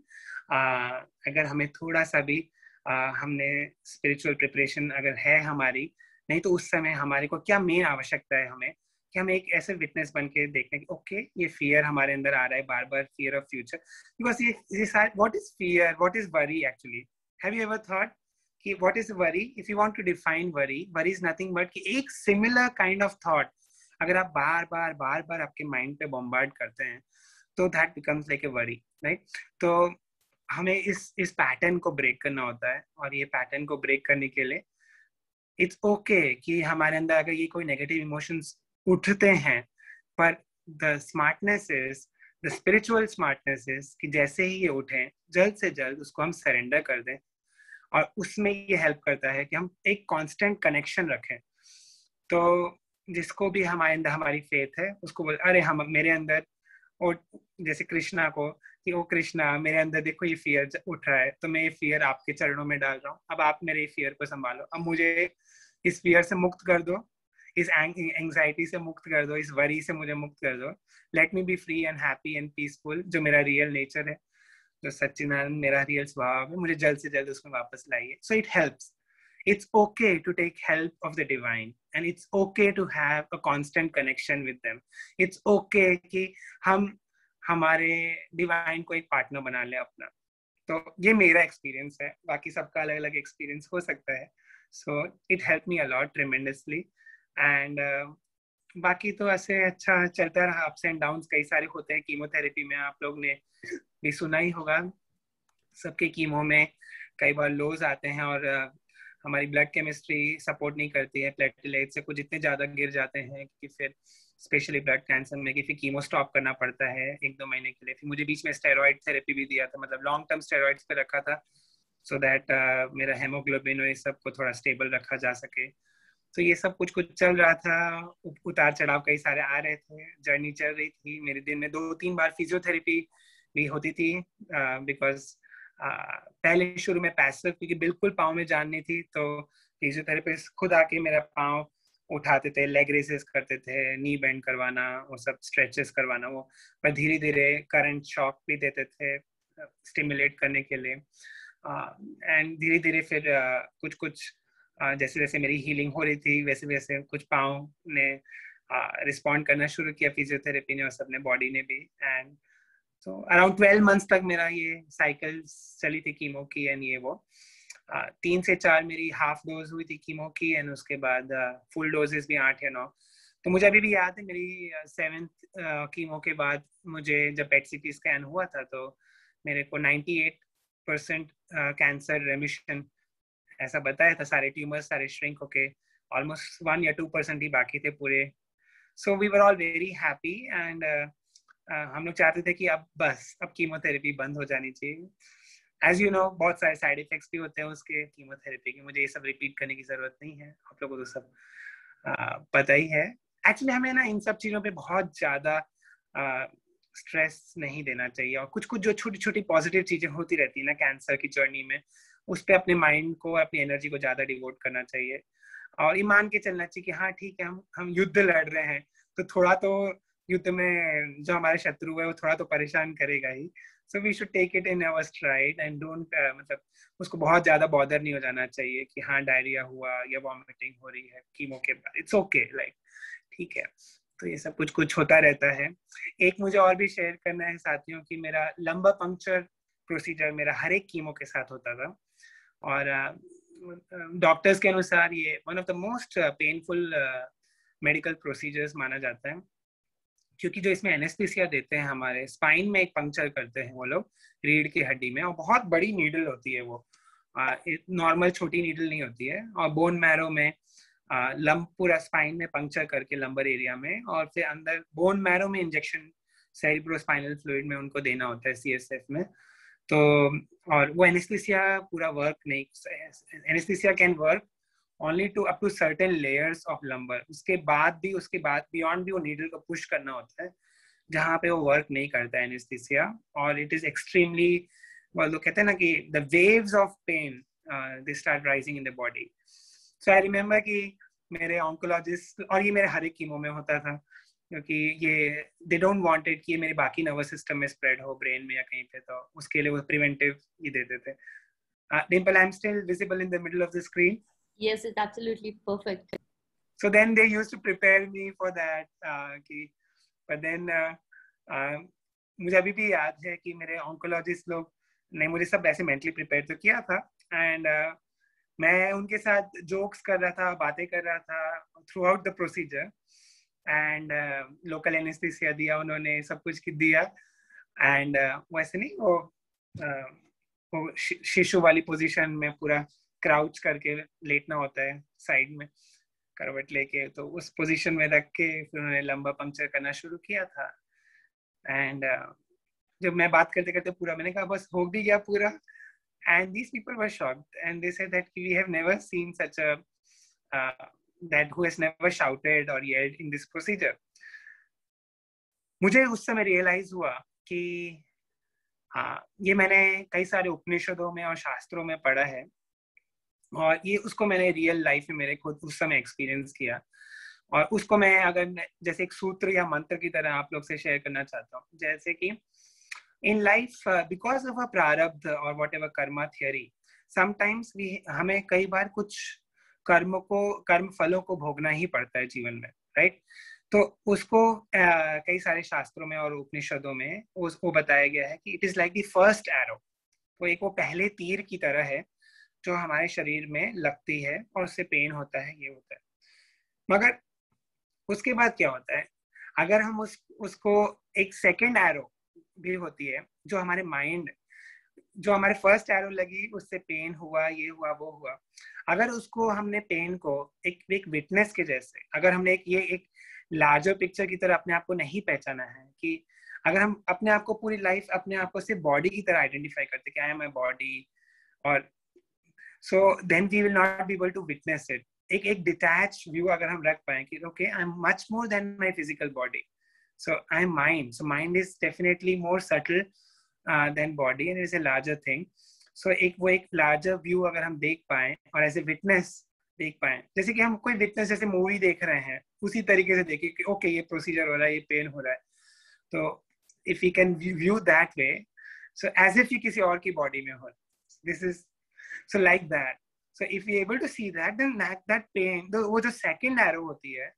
अगर हमें थोड़ा सा भी हमने स्पिरिचुअल प्रिपरेशन अगर है हमारी, नहीं तो उस समय हमारे को क्या मेन आवश्यकता है हमें कि हम एक ऐसे विटनेस बन के देखने की ओके ये फियर हमारे अंदर आ रहा है बार बार, फियर ऑफ फ्यूचर. बिकॉज ये what is fear, what is worry actually? Have you ever thought कि what is worry? If you want to define worry, worry is nothing but कि एक सिमिलर काइंड ऑफ थॉट अगर आप बार बार आपके mind पे bombard करते हैं तो that becomes like a worry, right? तो हमें इस पैटर्न को ब्रेक करना होता है और ये पैटर्न को ब्रेक करने के लिए इट्स ओके कि हमारे अंदर अगर ये कोई नेगेटिव इमोशंस उठते हैं, पर the smartness is, the spiritual smartness is कि जैसे ही ये उठें जल्द से जल्द उसको हम सरेंडर कर दें. और उसमें ये हेल्प करता है कि हम एक कांस्टेंट कनेक्शन रखें. तो जिसको भी हमारे अंदर हमारी फेथ है उसको बोल, अरे हम मेरे अंदर, और जैसे कृष्णा को कि ओ कृष्णा मेरे अंदर देखो ये फियर उठ रहा है, तो मैं ये फियर आपके चरणों में डाल रहा हूँ, अब आप मेरे फियर को संभालो, अब मुझे इस फियर से मुक्त कर दो, इस एंग्जाइटी से मुक्त कर दो, इस वरी से मुझे मुक्त कर दो, let me B free and happy and peaceful, जो मेरा रियल नेचर है, जो सच्चिदानंद मेरा रियल स्वभाव है, मुझे जल्द से जल्द उसमें वापस लाइए. So it helps. It's okay to take help of the divine, and it's okay to have a constant connection with them. It's okay कि हम हमारे डिवाइन को एक पार्टनर बना ले अपना. तो ये मेरा एक्सपीरियंस है, बाकी सबका अलग अलग एक्सपीरियंस हो सकता है. So it help me a lot tremendously. And बाकी तो ऐसे अच्छा चलता रहा. अप्स एंड डाउन्स कई सारे होते हैं कीमोथेरेपी में, आप लोग ने भी सुना ही होगा. सबके कीमो में कई बार लोज आते हैं और हमारी ब्लड केमिस्ट्री सपोर्ट नहीं करती है, प्लेटलेट से कुछ इतने ज्यादा गिर जाते हैं कि फिर स्पेशली ब्लड कैंसर में कि फिर कीमो स्टॉप करना पड़ता है 1-2 महीने के लिए. फिर मुझे बीच में स्टेरॉइड थेरेपी भी दिया था, मतलब लॉन्ग टर्म स्टेरॉइड्स पे रखा था, सो दैट मेरा हेमोग्लोबिन और ये सब को थोड़ा स्टेबल रखा जा सके. तो ये सब कुछ कुछ चल रहा था. उतार चढ़ाव कई सारे आ रहे थे, जर्नी चल रही थी. मेरे दिन में 2-3 बार फिजियोथेरेपी भी होती थी, बिकॉज पहले शुरू में पैसिव, क्योंकि बिल्कुल पाँव में जान नहीं थी, तो फिजियोथेरेपिस्ट खुद आके मेरा पाँव उठाते थे, लेग रेसेस करते थे, नी बेंड करवाना, वो सब स्ट्रेचेस करवाना. वो पर धीरे धीरे करंट शॉक भी देते थे स्टिमुलेट करने के लिए. एंड धीरे धीरे फिर कुछ कुछ जैसे जैसे मेरी हीलिंग हो रही थी वैसे वैसे कुछ पाँव ने रिस्पॉन्ड करना शुरू किया फिजियोथेरेपी ने और सबने, बॉडी ने भी. एंड तो अराउंड 12 मंथ्स तक मेरा ये साइकिल चली थी कीमो की. एंड ये वो 3 से 4 मेरी हाफ डोज हुई थी कीमो की, एंड उसके बाद फुल डोजेस भी 8 या 9. तो मुझे अभी भी याद है मेरी 7th कीमो के बाद मुझे जब पेट सीटी स्कैन हुआ था तो मेरे को 98% कैंसर रेमिशन ऐसा बताया था. सारे ट्यूमर्स सारे श्रिंक होके ऑलमोस्ट 1 या 2% ही बाकी थे पूरे. So we were all very happy. And हम लोग चाहते थे कि अब कीमोथेरेपी बंद हो जानी चाहिए. एज यू नो बहुत सारे साइड इफेक्ट्स भी होते हैं उसके कीमोथेरेपी के. मुझे ये सब रिपीट करने की जरूरत नहीं है, आप लोगों को तो सब पता ही है. एक्चुअली हमें ना इन सब चीजों पे बहुत ज्यादा स्ट्रेस नहीं देना चाहिए, और कुछ कुछ जो छोटी छोटी पॉजिटिव चीजें होती रहती है ना कैंसर की जर्नी में, उस पर अपने माइंड को, अपनी एनर्जी को ज्यादा डिवोट करना चाहिए. और ये मान के चलना चाहिए कि हाँ ठीक है, हम युद्ध लड़ रहे हैं, तो थोड़ा तो युद्ध में जो हमारे शत्रु है वो थोड़ा तो परेशान करेगा ही. So we should take it in our stride and don't मतलब उसको बहुत ज्यादा बॉदर नहीं हो जाना चाहिए कि हाँ डायरिया हुआ या वॉमिटिंग हो रही है कीमो के बाद. इट्स ओके, लाइक ठीक है. तो ये सब कुछ कुछ होता रहता है. एक मुझे और भी शेयर करना है साथियों कि मेरा लंबा पंक्चर प्रोसीजर मेरा हर एक कीमो के साथ होता था, और डॉक्टर्स के अनुसार ये one of the most painful medical procedures माना जाता है, क्योंकि जो इसमें एनेस्थीसिया देते हैं हमारे स्पाइन में एक पंक्चर करते हैं वो लोग रीढ़ की हड्डी में, और बहुत बड़ी नीडल होती है वो, नॉर्मल छोटी नीडल नहीं होती है. और बोन मैरो में लंब पूरा स्पाइन में पंक्चर करके लंबर एरिया में, और फिर अंदर बोन मैरो में इंजेक्शन सेरिब्रोस्पाइनल फ्लूइड में उनको देना होता है CSF में. तो और वो एनेस्थीसिया पूरा वर्क नहीं, anaesthesia can work only to up to certain layers of lumbar. उसके बाद बियॉन्ड भी वो नीडल को पुश करना होता है जहाँ पे वो वर्क नहीं करता है एनेस्थीसिया. और इट इज एक्सट्रीमली, वो लोग कहते हैं ना कि the waves of pain they start rising in the body. So I remember कि मेरे ऑन्कोलॉजिस्ट, और ये मेरे हर एक कीमो में होता था, क्योंकि ये they don't want it कि ये मेरे बाकी नर्वस सिस्टम में स्प्रेड हो, ब्रेन में या कहीं पे, तो उसके लिए वो प्रिवेंटिव ये देते थे. Dimple, I'm still visible in the middle of the screen. Yes, it's absolutely perfect. So then they used to prepare me for that. But then मुझे अभी भी याद है कि मेरे ऑन्कोलॉजिस्ट लोग ने मुझे सब ऐसे मेंटली प्रिपेयर तो किया था, एंड मैं उनके साथ जोक्स कर रहा था, बातें कर रहा था through out the procedure. And local anaesthesia दिया उन्होंने, सब कुछ दिया. एंड वैसे नहीं वो शिशु वाली पोजीशन में पूरा क्राउच करके लेटना होता है साइड में करवट लेके, तो उस पोजीशन में रख के फिर उन्होंने लंबा पंक्चर करना शुरू किया था. एंड जब मैं बात करते करते पूरा मैंने कहा बस हो भी गया पूरा. And these people were shocked and they said that we have never seen such a that who has never shouted और येल्ड इन दिस प्रोसीजर. मुझे उस समय रियलाइज हुआ कि ये मैंने कई सारे उपनिषदों में और शास्त्रों में पढ़ा है और ये उसको मैंने रियल लाइफ में मेरे खुद उस समय एक्सपीरियंस किया, और उसको मैं अगर जैसे एक सूत्र या मंत्र की तरह आप लोग से शेयर करना चाहता हूँ। जैसे कि in life because of a प्रारब्ध और what ever Karma theory, sometimes हमें कई बार कुछ कर्म फलों को भोगना ही पड़ता है जीवन में, राइट? तो उसको कई सारे शास्त्रों में और उपनिषदों में उसको बताया गया है कि it is like the first arrow. तो एक वो पहले तीर की तरह है जो हमारे शरीर में लगती है और उससे पेन होता है, ये होता है। मगर उसके बाद क्या होता है, अगर हम उसको एक सेकेंड एरो भी होती है जो हमारे माइंड, जो हमारे फर्स्ट एरो लगी उससे पेन हुआ, ये हुआ, वो हुआ, अगर उसको हमने पेन को एक विटनेस के जैसे, अगर हमने एक लार्जर पिक्चर की तरह अपने आप को नहीं पहचाना है, कि अगर हम अपने आप को पूरी लाइफ अपने आप को सिर्फ बॉडी की तरह आइडेंटिफाई करते कि आई एम माय बॉडी, और so then we will not be able to witness it. एक डिटैच व्यू अगर हम रख पाए कि okay I am much more than my physical body, so I am mind, so mind is definitely more subtle than body and is a larger thing. So एक larger view अगर हम देख पाए और एज ए विटनेस देख पाए, जैसे कि हम कोई विटनेस जैसे मूवी देख रहे हैं उसी तरीके से देखें कि ओके ये प्रोसीजर हो रहा है, ये पेन हो रहा है, तो if you can view that way, so as if ये किसी और की बॉडी में हो, this is so like that. So if you able to see that, then that pain, वो जो सेकंड एरो होती है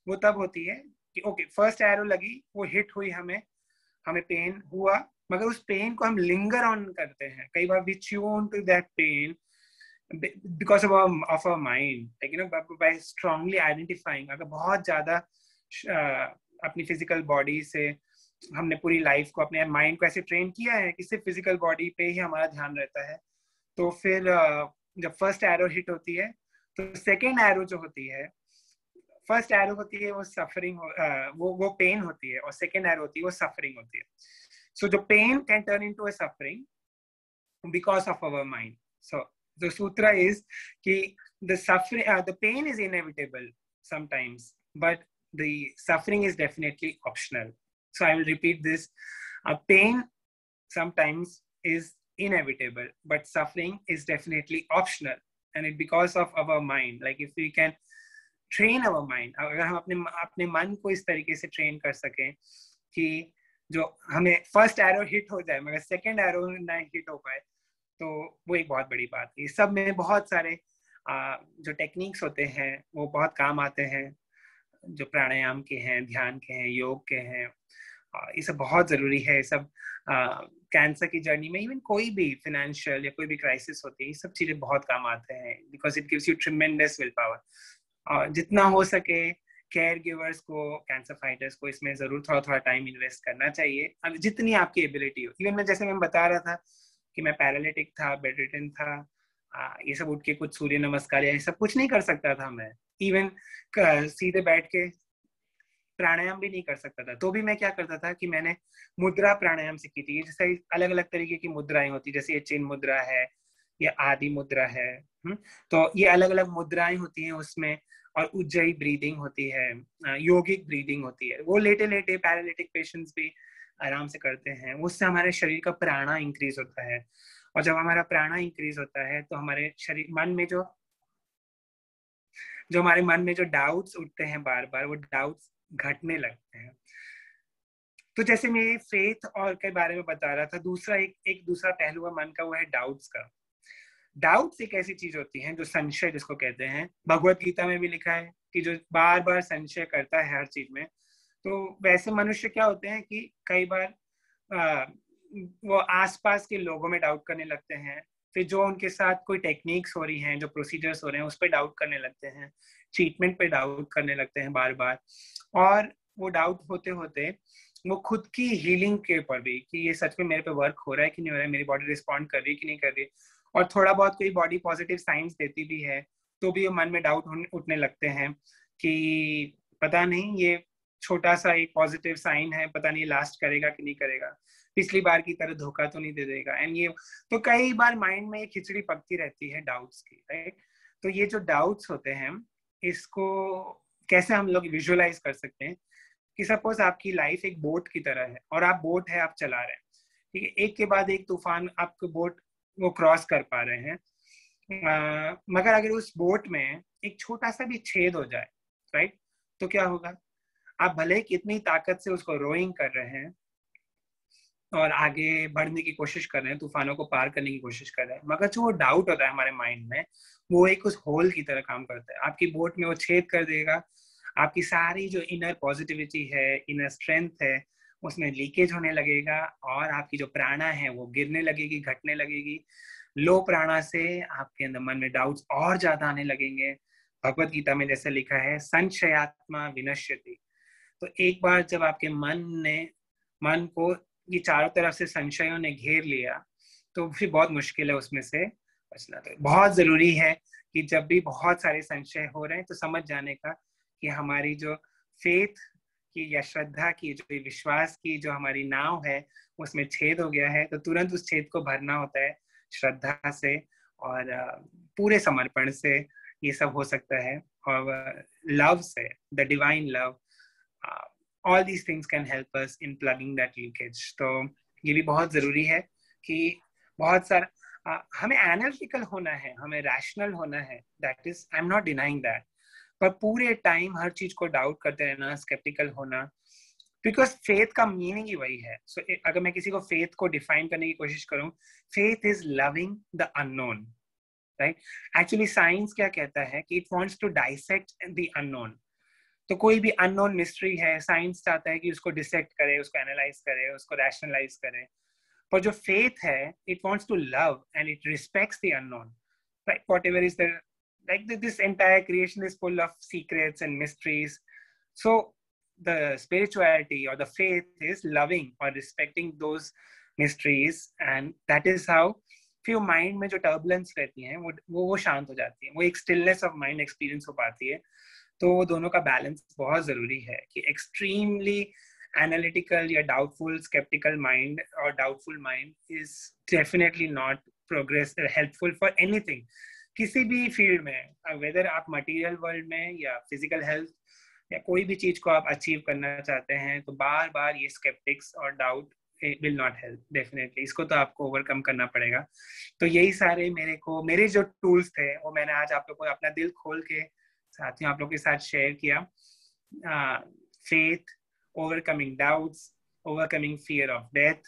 वो तब होती है कि ओके फर्स्ट एरो लगी, वो हिट हुई, हमें पेन हुआ, मगर उस पेन को हम लिंगर ऑन करते हैं। कई बार we tune to that pain because of our mind, like by strongly identifying, अगर बहुत ज्यादा अपनी फिजिकल बॉडी से हमने पूरी लाइफ को अपने माइंड को ऐसे ट्रेन किया है कि सिर्फ फिजिकल बॉडी पे ही हमारा ध्यान रहता है, तो फिर जब फर्स्ट एरो हिट होती है तो सेकेंड एरो जो होती है, फर्स्ट एरो होती है वो सफरिंग, वो पेन होती है, और सेकेंड एरो होती है वो सफरिंग होती है। सो जो pain can turn into a suffering because of our mind. So the sutra is ki the suffering, the pain is inevitable sometimes, but the suffering is definitely optional. So I will repeat this: pain sometimes is inevitable, but suffering is definitely optional, and it because of our mind. Like if we can train our mind, अगर हम अपने मन को इस तरीके से train कर सकें कि जो हमें फर्स्ट एरो हिट हो जाए मगर सेकेंड एरो ना हिट हो पाए, तो वो एक बहुत बड़ी बात है। सब में बहुत सारे जो टेक्निक्स होते हैं वो बहुत काम आते हैं, जो प्राणायाम के हैं, ध्यान के हैं, योग के हैं, ये सब बहुत जरूरी है। ये सब कैंसर की जर्नी में, इवन कोई भी फाइनेंशियल या कोई भी क्राइसिस होती है, ये सब चीजें बहुत काम आते हैं because it gives you tremendous will power. जितना हो सके केयर गिवर्स को, कैंसर फाइटर्स को इसमें जरूर थोड़ा थोड़ा टाइम इन्वेस्ट करना चाहिए, जितनी आपकी एबिलिटी हो। इवन मैं जैसे मैं बता रहा था कि मैं पैरालिटिक था, बेडरिडन था, ये सब उठ के कुछ सूर्य नमस्कार या ये सब कुछ नहीं कर सकता था मैं, इवन सीधे बैठ के प्राणायाम भी नहीं कर सकता था। तो भी मैं क्या करता था कि मैंने मुद्रा प्राणायाम सीखी थी। जैसे अलग अलग तरीके की मुद्राएं होती, जैसे ये चिन्ह मुद्रा है, ये आदि मुद्रा है, तो ये अलग अलग मुद्राएं होती हैं उसमें, और उज्जयी ब्रीदिंग होती है, योगिक ब्रीदिंग होती है, वो लेटे लेटे पैरालिटिक पेशेंट्स भी आराम से करते हैं। उससे हमारे शरीर का प्राणा इंक्रीज होता है, और जब हमारा प्राणा इंक्रीज होता है तो हमारे शरीर मन में जो हमारे मन में जो डाउट्स उठते हैं बार बार, वो डाउट्स घटने लगते हैं। तो जैसे मैं फेथ और के बारे में बता रहा था, दूसरा एक दूसरा पहलू है मन का, वो है डाउट्स का। डाउट्स एक ऐसी चीज होती है जो संशय जिसको कहते हैं, भगवत गीता में भी लिखा है कि जो बार बार संशय करता है हर चीज में। तो वैसे मनुष्य क्या होते हैं कि कई बार वो आसपास के लोगों में डाउट करने लगते हैं, फिर जो उनके साथ कोई टेक्निक्स हो रही हैं, जो प्रोसीजर्स हो रहे हैं उस पर डाउट करने लगते हैं, ट्रीटमेंट पे डाउट करने लगते हैं बार बार, और वो डाउट होते होते वो खुद की हीलिंग के ऊपर भी कि ये सच में मेरे पे वर्क हो रहा है कि नहीं हो रहा है, मेरी बॉडी रिस्पॉन्ड कर रही है कि नहीं कर रही, और थोड़ा बहुत कोई बॉडी पॉजिटिव साइंस देती भी है तो भी मन में डाउट उठने लगते हैं कि पता नहीं ये छोटा सा एक पॉजिटिव साइन है, पता नहीं लास्ट करेगा कि नहीं करेगा, पिछली बार की तरह धोखा तो नहीं दे देगा। एंड ये तो कई बार माइंड में एक खिचड़ी पकती रहती है डाउट्स की, राइट? तो ये जो डाउट्स होते हैं, इसको कैसे हम लोग विजुअलाइज कर सकते हैं कि सपोज आपकी लाइफ एक बोट की तरह है, और आप बोट है, आप चला रहे हैं, ठीक है, एक के बाद एक तूफान आपके बोट वो क्रॉस कर पा रहे हैं, मगर अगर उस बोट में एक छोटा सा भी छेद हो जाए, राइट, तो क्या होगा? आप भले कितनी ताकत से उसको रोइंग कर रहे हैं और आगे बढ़ने की कोशिश कर रहे हैं, तूफानों को पार करने की कोशिश कर रहे हैं, मगर जो वो डाउट होता है हमारे माइंड में, वो एक उस होल की तरह काम करता है। आपकी बोट में वो छेद कर देगा, आपकी सारी जो इनर पॉजिटिविटी है, इनर स्ट्रेंथ है, उसमें लीकेज होने लगेगा और आपकी जो प्राणा है वो गिरने लगेगी, घटने लगेगी। लो प्राणा से आपके अंदर मन में डाउट्स और ज्यादा आने लगेंगे। भगवत गीता में जैसे लिखा है, संशयात्मा विनश्यति। तो एक बार जब आपके मन को ये चारों तरफ से संशयों ने घेर लिया, तो फिर बहुत मुश्किल है उसमें से बचना। तो बहुत जरूरी है कि जब भी बहुत सारे संशय हो रहे हैं तो समझ जाने का कि हमारी जो फेथ की या श्रद्धा की, जो विश्वास की जो हमारी नाव है, उसमें छेद हो गया है। तो तुरंत उस छेद को भरना होता है श्रद्धा से और पूरे समर्पण से। ये सब हो सकता है और लव से, the divine love, all these things can help us in plugging that leakage. तो ये भी बहुत जरूरी है कि बहुत सारा हमें एनालिटिकल होना है, हमें रैशनल होना है, that is, I am not denying that, पर पूरे टाइम हर चीज को डाउट करते रहना, स्केप्टिकल होना, बिकॉज फेथ का मीनिंग ही वही है। सो अगर मैं किसी को फेथ को डिफाइन करने की कोशिश करूं, faith is loving the unknown, right. Actually science क्या कहता है कि it wants to dissect the unknown. तो कोई भी अननोन मिस्ट्री है, साइंस चाहता है कि उसको डिसेक्ट करे, उसको एनालाइज करे, उसको रैशनलाइज करे। पर जो फेथ है, it wants to love and it respects the unknown, right. Whatever is the, like this entire creation is full of secrets and mysteries. So the spirituality or the faith is loving or respecting those mysteries, and that is how फिर mind में जो turbulence रहती है वो शांत हो जाती है, वो एक स्टिलनेस ऑफ माइंड एक्सपीरियंस हो पाती है। तो दोनों का बैलेंस बहुत जरूरी है कि एक्सट्रीमली एनालिटिकल या डाउटफुल स्केप्टिकल माइंड और doubtful mind is definitely not progress helpful for anything, किसी भी फील्ड में, वेदर आप मटेरियल वर्ल्ड में या फिजिकल हेल्थ या कोई भी चीज को आप अचीव करना चाहते हैं, तो बार बार ये स्केप्टिक्स और doubt will not help definitely. इसको तो आपको ओवरकम करना पड़ेगा। तो यही सारे मेरे जो टूल्स थे वो मैंने आज आप लोग को अपना दिल खोल के साथियों आप लोग के साथ शेयर किया। Faith, overcoming doubts, overcoming fear of death,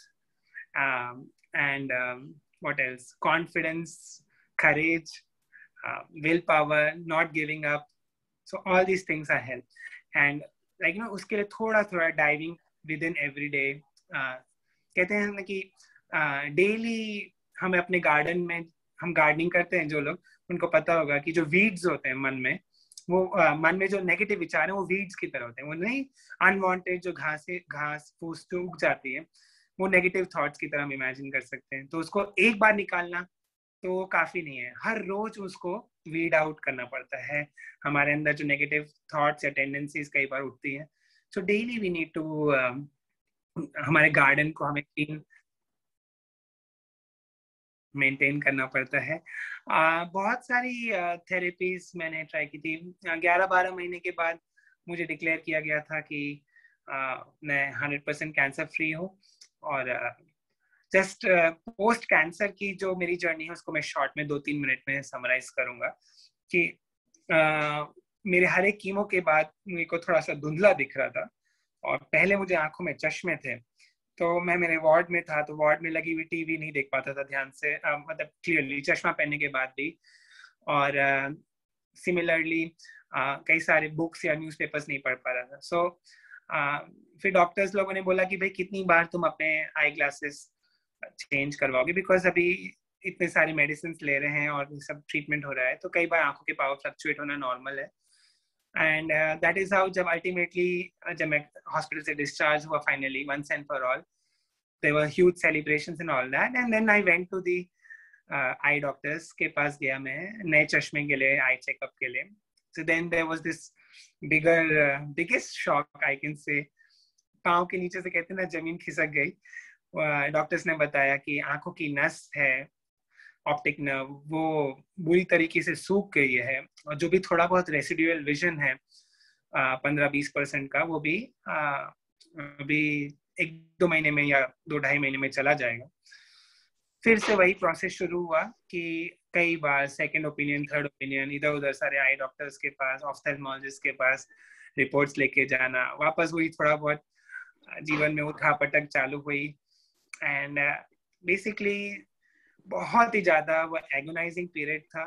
and what else, confidence, courage, willpower, not giving up. So all these things are help, and like उसके लिए थोड़ा थोड़ा diving within every day. कहते हैं ना कि डेली हमें अपने गार्डन में, हम गार्डनिंग करते हैं जो लोग, उनको पता होगा कि जो वीड्स होते हैं मन में, वो मन में जो नेगेटिव विचार है वो वीड्स की तरह होते हैं। वो नहीं अनवांटेड जो घास फूस जो उग जाती है, वो नेगेटिव थॉट्स की तरह हम इमेजिन कर सकते हैं। तो उसको एक बार निकालना तो काफी नहीं है, हर रोज उसको वीड आउट करना पड़ता है। हमारे अंदर जो नेगेटिव थॉट्स या टेंडेंसीज कई बार उठती हैं, so daily we need to, हमारे गार्डन को हमें क्लीन मेंटेन करना पड़ता है। बहुत सारी थेरेपीज मैंने ट्राई की थी। 11-12 महीने के बाद मुझे डिक्लेयर किया गया था कि मैं 100% कैंसर फ्री हूँ। और जस्ट पोस्ट कैंसर की जो मेरी जर्नी है उसको मैं शॉर्ट में 2-3 मिनट में समराइज करूंगा कि मेरे हर एक कीमो के बाद मेरे को थोड़ा सा धुंधला दिख रहा था और पहले मुझे आंखों में चश्मे थे। तो मैं मेरे वार्ड में था, तो वार्ड में लगी हुई टीवी नहीं देख पाता था ध्यान से, मतलब क्लियरली चश्मा पहनने के बाद भी। और सिमिलरली कई सारे बुक्स या न्यूज़पेपर्स नहीं पढ़ पा रहा था। सो फिर डॉक्टर्स लोगों ने बोला कि भाई कितनी बार तुम अपने आई ग्लासेस चेंज करवाओगे, बिकॉज अभी इतने सारे मेडिसिन ले रहे हैं और सब ट्रीटमेंट हो रहा है, तो कई बार आंखों के पावर फ्लक्चुएट होना नॉर्मल है। एंड दैट इज हाउ जब अल्टीमेटली जब मैं हॉस्पिटल से डिस्चार्ज हुआ finally once and for all, there were huge celebrations and all that, and then I went to the eye doctors के पास गया मैं नए चश्मे के लिए, आई चेकअप के लिए। So then there was this biggest shock I can say, पाँव के नीचे से कहते हैं ना जमीन खिसक गई। डॉक्टर्स ने बताया कि आंखों की नस है, ऑप्टिक नर्व, वो बुरी तरीके से सूख गई है, और जो भी थोड़ा बहुत रेसिडुअल विजन है 15-20% का, वो भी अभी 1-2 महीने में या 2-2.5 महीने में चला जाएगा। फिर से वही प्रोसेस शुरू हुआ कि कई बार सेकंड ओपिनियन, थर्ड ओपिनियन, इधर उधर सारे आई डॉक्टर्स के पास, ऑफ्थेल्मोलॉजिस्ट के पास रिपोर्ट्स लेके जाना, वापस वही थोड़ा बहुत जीवन में उठा-पटक चालू हुई। एंड बेसिकली बहुत ही ज्यादा वो एगोनाइजिंग पीरियड था।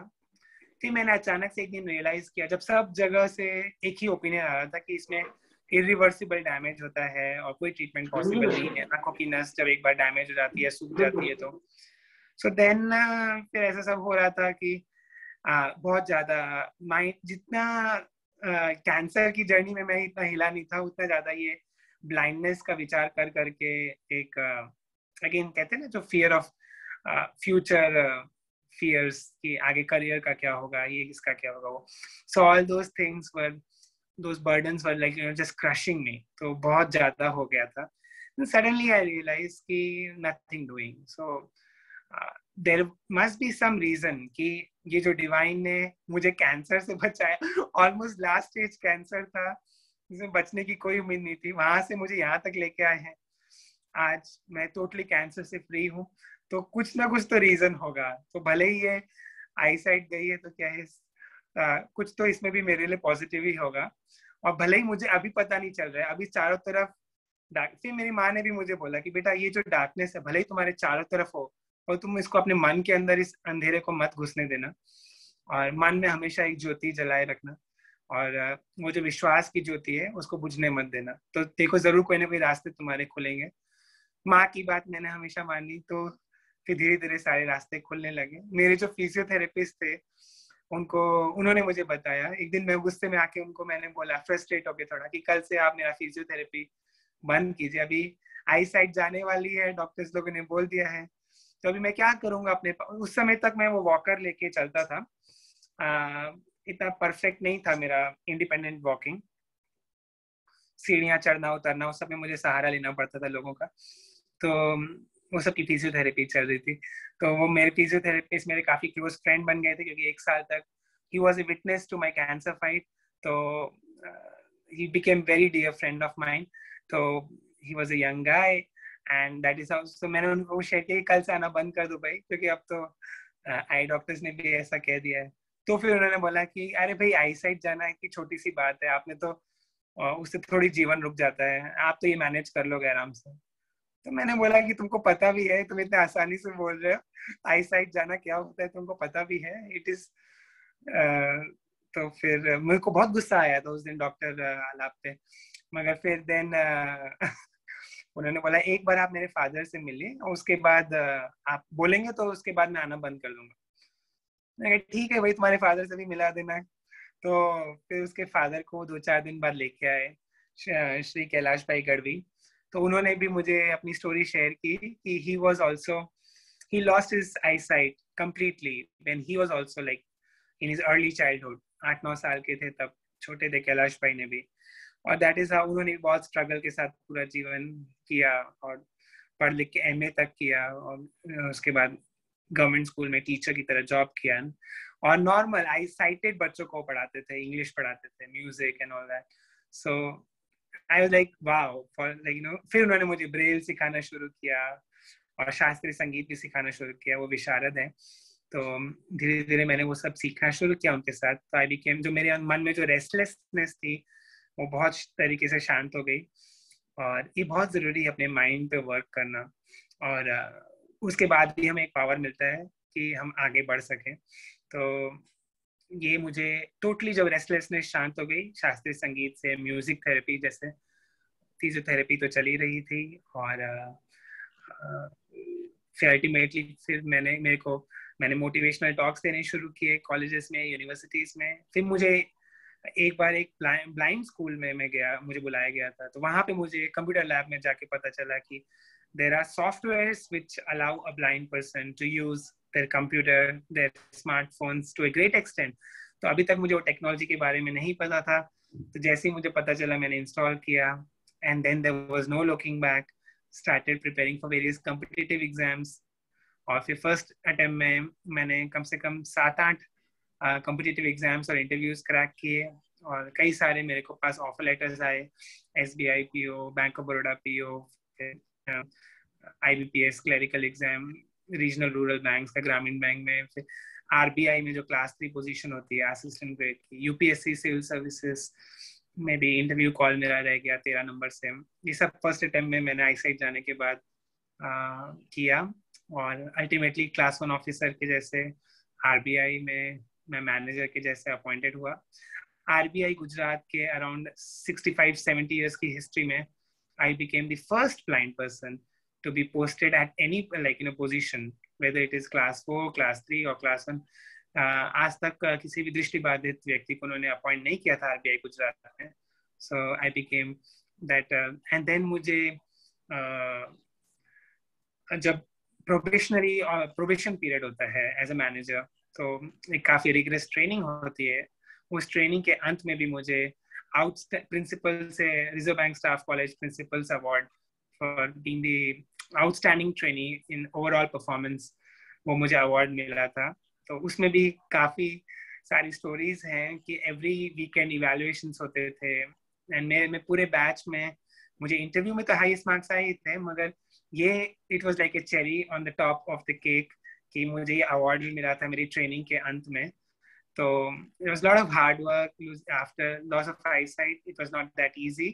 फिर मैंने अचानक से एक दिन रियलाइज किया, जब सब जगह से एक ही ओपिनियन आ रहा था कि इसमें इरिवर्सिबल डैमेज होता है और कोई ट्रीटमेंट पॉसिबल नहीं है, आंखों की नस जब एक बार डैमेज हो जाती है, सूख जाती है, तो सो देन फिर ऐसा सब हो रहा था कि बहुत ज्यादा माइंड, जितना कैंसर की जर्नी में मैं इतना हिला नहीं था, उतना ज्यादा ये ब्लाइंडनेस का विचार कर करके एक अगेन कहते हैं ना, जो फियर ऑफ फ्यूचर फियर्स कि आगे करियर का क्या होगा, ये इसका क्या होगा, वो so all those things were, those burdens were like just crushing me. तो बहुत ज्यादा हो गया था। सडनली आई रियलाइज कि nothing doing, so there must be some reason कि ये जो डिवाइन ने मुझे कैंसर से बचाया, ऑलमोस्ट लास्ट स्टेज कैंसर था जिसमें बचने की कोई उम्मीद नहीं थी, वहां से मुझे यहाँ तक लेके आए हैं। आज मैं टोटली कैंसर से फ्री हूँ, तो कुछ ना कुछ तो रीजन होगा। तो भले ही ये आई साइड गई है तो क्या है, कुछ तो इसमें भी मेरे लिए पॉजिटिव ही होगा। और भले ही मुझे अभी पता नहीं चल रहा है, अभी चारों तरफ डार्क। फिर मेरी माँ ने भी मुझे बोला कि बेटा ये जो डार्कनेस है भले ही तुम्हारे चारों तरफ हो, और तुम इसको अपने मन के अंदर इस अंधेरे को मत घुसने देना, और मन में हमेशा एक ज्योति जलाए रखना, और वो जो विश्वास की ज्योति है उसको बुझने मत देना। तो देखो जरूर कोई ना कोई रास्ते तुम्हारे खुलेंगे। माँ की बात मैंने हमेशा मानी, तो फिर धीरे धीरे सारे रास्ते खुलने लगे। मेरे जो फिजियोथेरेपिस्ट थे उन्होंने मुझे बताया, एक दिन मैं गुस्से में आके उनको मैंने बोला, फ्रस्ट्रेट होके थोड़ा, कि कल से आप मेरा फिजियोथेरेपी बंद कीजिए, अभी आई साइड जाने वाली है, डॉक्टर्स लोगों ने बोल दिया है, तो अभी मैं क्या करूंगा अपने। उस समय तक मैं वो वॉकर लेके चलता था, इतना परफेक्ट नहीं था मेरा इंडिपेंडेंट वॉकिंग, सीढ़ियाँ चढ़ना उतरना उस सब में मुझे सहारा लेना पड़ता था लोगों का। तो वो सब की फिजियोथेरेपी चल रही थी। तो वो मेरे फिजियोथेरेपिस्ट मेरे काफी क्लोज फ्रेंड बन गए थे, क्योंकि 1 साल तक he was a witness to my cancer fight. तो he became very dear friend of mine. तो he was a young guy, and that is how. तो मैंने उनको शेयर किया, कल से आना बंद कर दो भाई, क्योंकि अब तो आई डॉक्टर्स ने भी ऐसा कह दिया है। तो फिर उन्होंने बोला कि अरे भाई आई साइड जाना इतनी छोटी सी बात है, आपने तो उससे थोड़ी जीवन रुक जाता है, आप तो ये मैनेज कर लोगे आराम से। तो मैंने बोला कि तुमको पता भी है, तुम इतने आसानी से बोल रहे हो, आई साइड जाना क्या होता है तुमको पता भी है, इट इज। तो फिर मेरे को बहुत गुस्सा आया था उस दिन डॉक्टर आलाप पे, मगर फिर देन उन्होंने बोला एक बार आप मेरे फादर से मिलिए, और उसके बाद आप बोलेंगे तो उसके बाद मैं आना बंद कर दूंगा। मैंने कहा ठीक है भाई, तुम्हारे फादर से भी मिला देना। तो फिर उसके फादर को 2-4 दिन बाद लेके आए, श्री कैलाश भाई गढ़वी। तो उन्होंने भी मुझे अपनी स्टोरी शेयर की कि he was also, he lost his eyesight completely when he was also like in his early childhood। 8-9 साल के थे तब, छोटे थे कैलाश भाई ने भी। और दैट इज हाउ उन्होंने बहुत स्ट्रगल के साथ पूरा जीवन किया, और पढ़ लिख के एमए तक किया, और उसके बाद गवर्नमेंट स्कूल में टीचर की तरह जॉब किया, और नॉर्मल आई साइटेड बच्चों को पढ़ाते थे, इंग्लिश पढ़ाते थे, music and all that. So I was like wow, for like फिर उन्होंने मुझे ब्रेल सिखाना शुरू किया, और शास्त्रीय संगीत भी सिखाना शुरू किया। वो विशारद है, तो धीरे धीरे मैंने वो सब सीखना शुरू किया उनके साथ। तो आई बिकेम, जो मेरे मन में जो रेस्टलेसनेस थी वो बहुत तरीके से शांत हो गई। और ये बहुत जरूरी है अपने माइंड पे वर्क करना, और उसके बाद भी हमें एक पावर मिलता है कि हम आगे बढ़ सकें। तो ये मुझे टोटली जब रेस्टलेसनेस शांत हो गई, शास्त्रीय संगीत से म्यूजिक थेरेपी, जैसे फिजियोथेरेपी तो चली रही थी, और फिर अल्टीमेटली फिर मैंने मोटिवेशनल टॉक्स देने शुरू किए कॉलेजेस में, यूनिवर्सिटीज में। फिर मुझे एक बार एक ब्लाइंड स्कूल में मैं गया, मुझे बुलाया गया था। तो वहां पे मुझे कंप्यूटर लैब में जाके पता चला कि there are softwares which allow a blind person to use their computer, their smartphones to a great extent। तो अभी तक मुझे वो टेक्नोलॉजी के बारे में नहीं पता था। तो जैसे ही मुझे पता चला मैंने इंस्टॉल किया, and then there was no looking back, started preparing for various competitive exams। और फिर फर्स्ट अटेम्प्ट में मैंने कम से कम 7-8 कॉम्पिटिटिव एग्जाम्स और इंटरव्यूज क्रैक किए, और कई सारे मेरे को पास ऑफर लेटर्स आए, SBI PO, bank of Baroda PO, IBPS clerical exam, regional rural bank का ग्रामीण बैंक में, फिर आरबीआई में जो क्लास 3 पोजीशन होती है असिस्टेंट ग्रेड की, यूपीएससी सिविल सर्विसेज में भी इंटरव्यू कॉल मेरा रह गया 13 नंबर से। ये सब फर्स्ट अटेम्प्ट में मैंने आईसाइट जाने के बाद किया, और अल्टीमेटली क्लास 1 ऑफिसर के जैसे आरबीआई में मैं मैनेजर के जैसे अपॉइंटेड हुआ। आरबीआई गुजरात के अराउंड 65-70 years की हिस्ट्री में I became the first blind person to be posted at any position, whether it is class 4, class 3 or class 1. आज तक किसी भी दृष्टिबाधित व्यक्ति को उन्होंने अपॉइंट नहीं किया था आरबीआई गुजरात में। So I became that, and then मुझे जब प्रोबेशन पीरियड होता है एज अ मैनेजर, तो एक काफी रिगरस ट्रेनिंग होती है। उस ट्रेनिंग के अंत में भी मुझे प्रिंसिपल से reserve bank staff college principles award for being the outstanding trainee in overall performance, वो मुझे अवार्ड मिला था। तो उसमें भी काफी सारी स्टोरीज हैं कि एवरी वीकेंड इवैल्यूएशंस होते थे, एंड मेरे पूरे बैच में मुझे इंटरव्यू में तो हाईएस्ट मार्क्स आए थे, मगर ये it was like a cherry on the top of the cake कि मुझे ये अवार्ड भी मिला था मेरी ट्रेनिंग के अंत में। So it was a lot of hard work. After loss of eyesight, it was not that easy.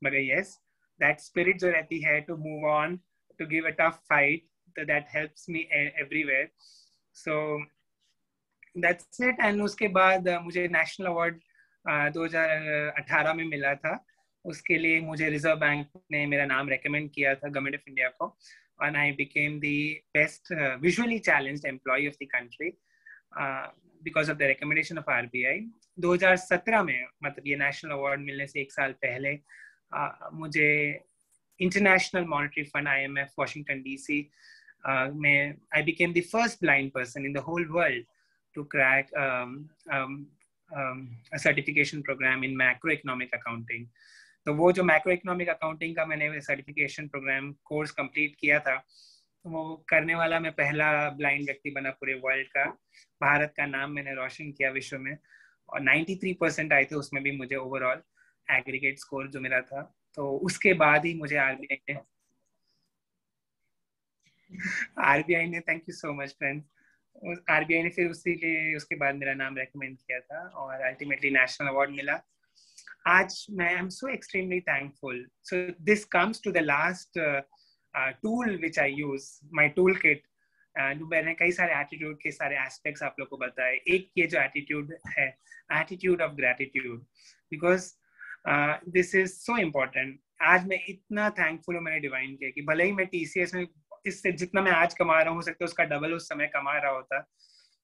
But yes, that spirit जो रहती है to move on, to give a tough fight, that helps me everywhere. So that's it. And उसके बाद मुझे national award 2018 में मिला था। उसके लिए मुझे रिजर्व बैंक ने मेरा नाम रेकमेंड किया था गवर्नमेंट ऑफ इंडिया को, and I became the best visually challenged employee of the country. Because of the recommendation of RBI. 2017 में, मतलब ये नेशनल अवार्ड मिलने से एक साल पहले, मुझे international monetary fund IMF Washington DC में I became the first blind person in the whole world to crack a certification program in macroeconomic accounting. तो वो जो मैक्रोइकोनॉमिक अकाउंटिंग का मैंने सर्टिफिकेशन प्रोग्राम कोर्स कंप्लीट किया था, वो करने वाला मैं पहला ब्लाइंड व्यक्ति बना पूरे वर्ल्ड का। भारत का नाम मैंने रोशन किया विश्व में, और 93% आए थे उसमें भी मुझे ओवरऑल एग्रीगेट स्कोर जो मेरा था। तो उसके बाद ही मुझे आरबीआई ने thank you so much friends, RBI ने फिर उसके बाद मेरा नाम रेकमेंड किया था और अल्टीमेटली नेशनल अवार्ड मिला। आज मैं I am so extremely thankful. So this comes to the last tool which I use, my tool kit. मैंने कई सारे एटीट्यूड के सारे एस्पेक्ट्स आप लोग को बताए। एक ये जो एटीट्यूड है, attitude of gratitude, because this is so important. आज मैं इतना थैंकफुल हूँ मैंने डिवाइन के कि भले ही मैं TCS में इससे जितना मैं आज कमा रहा हूँ, हो सकता है उसका डबल उस समय कमा रहा होता,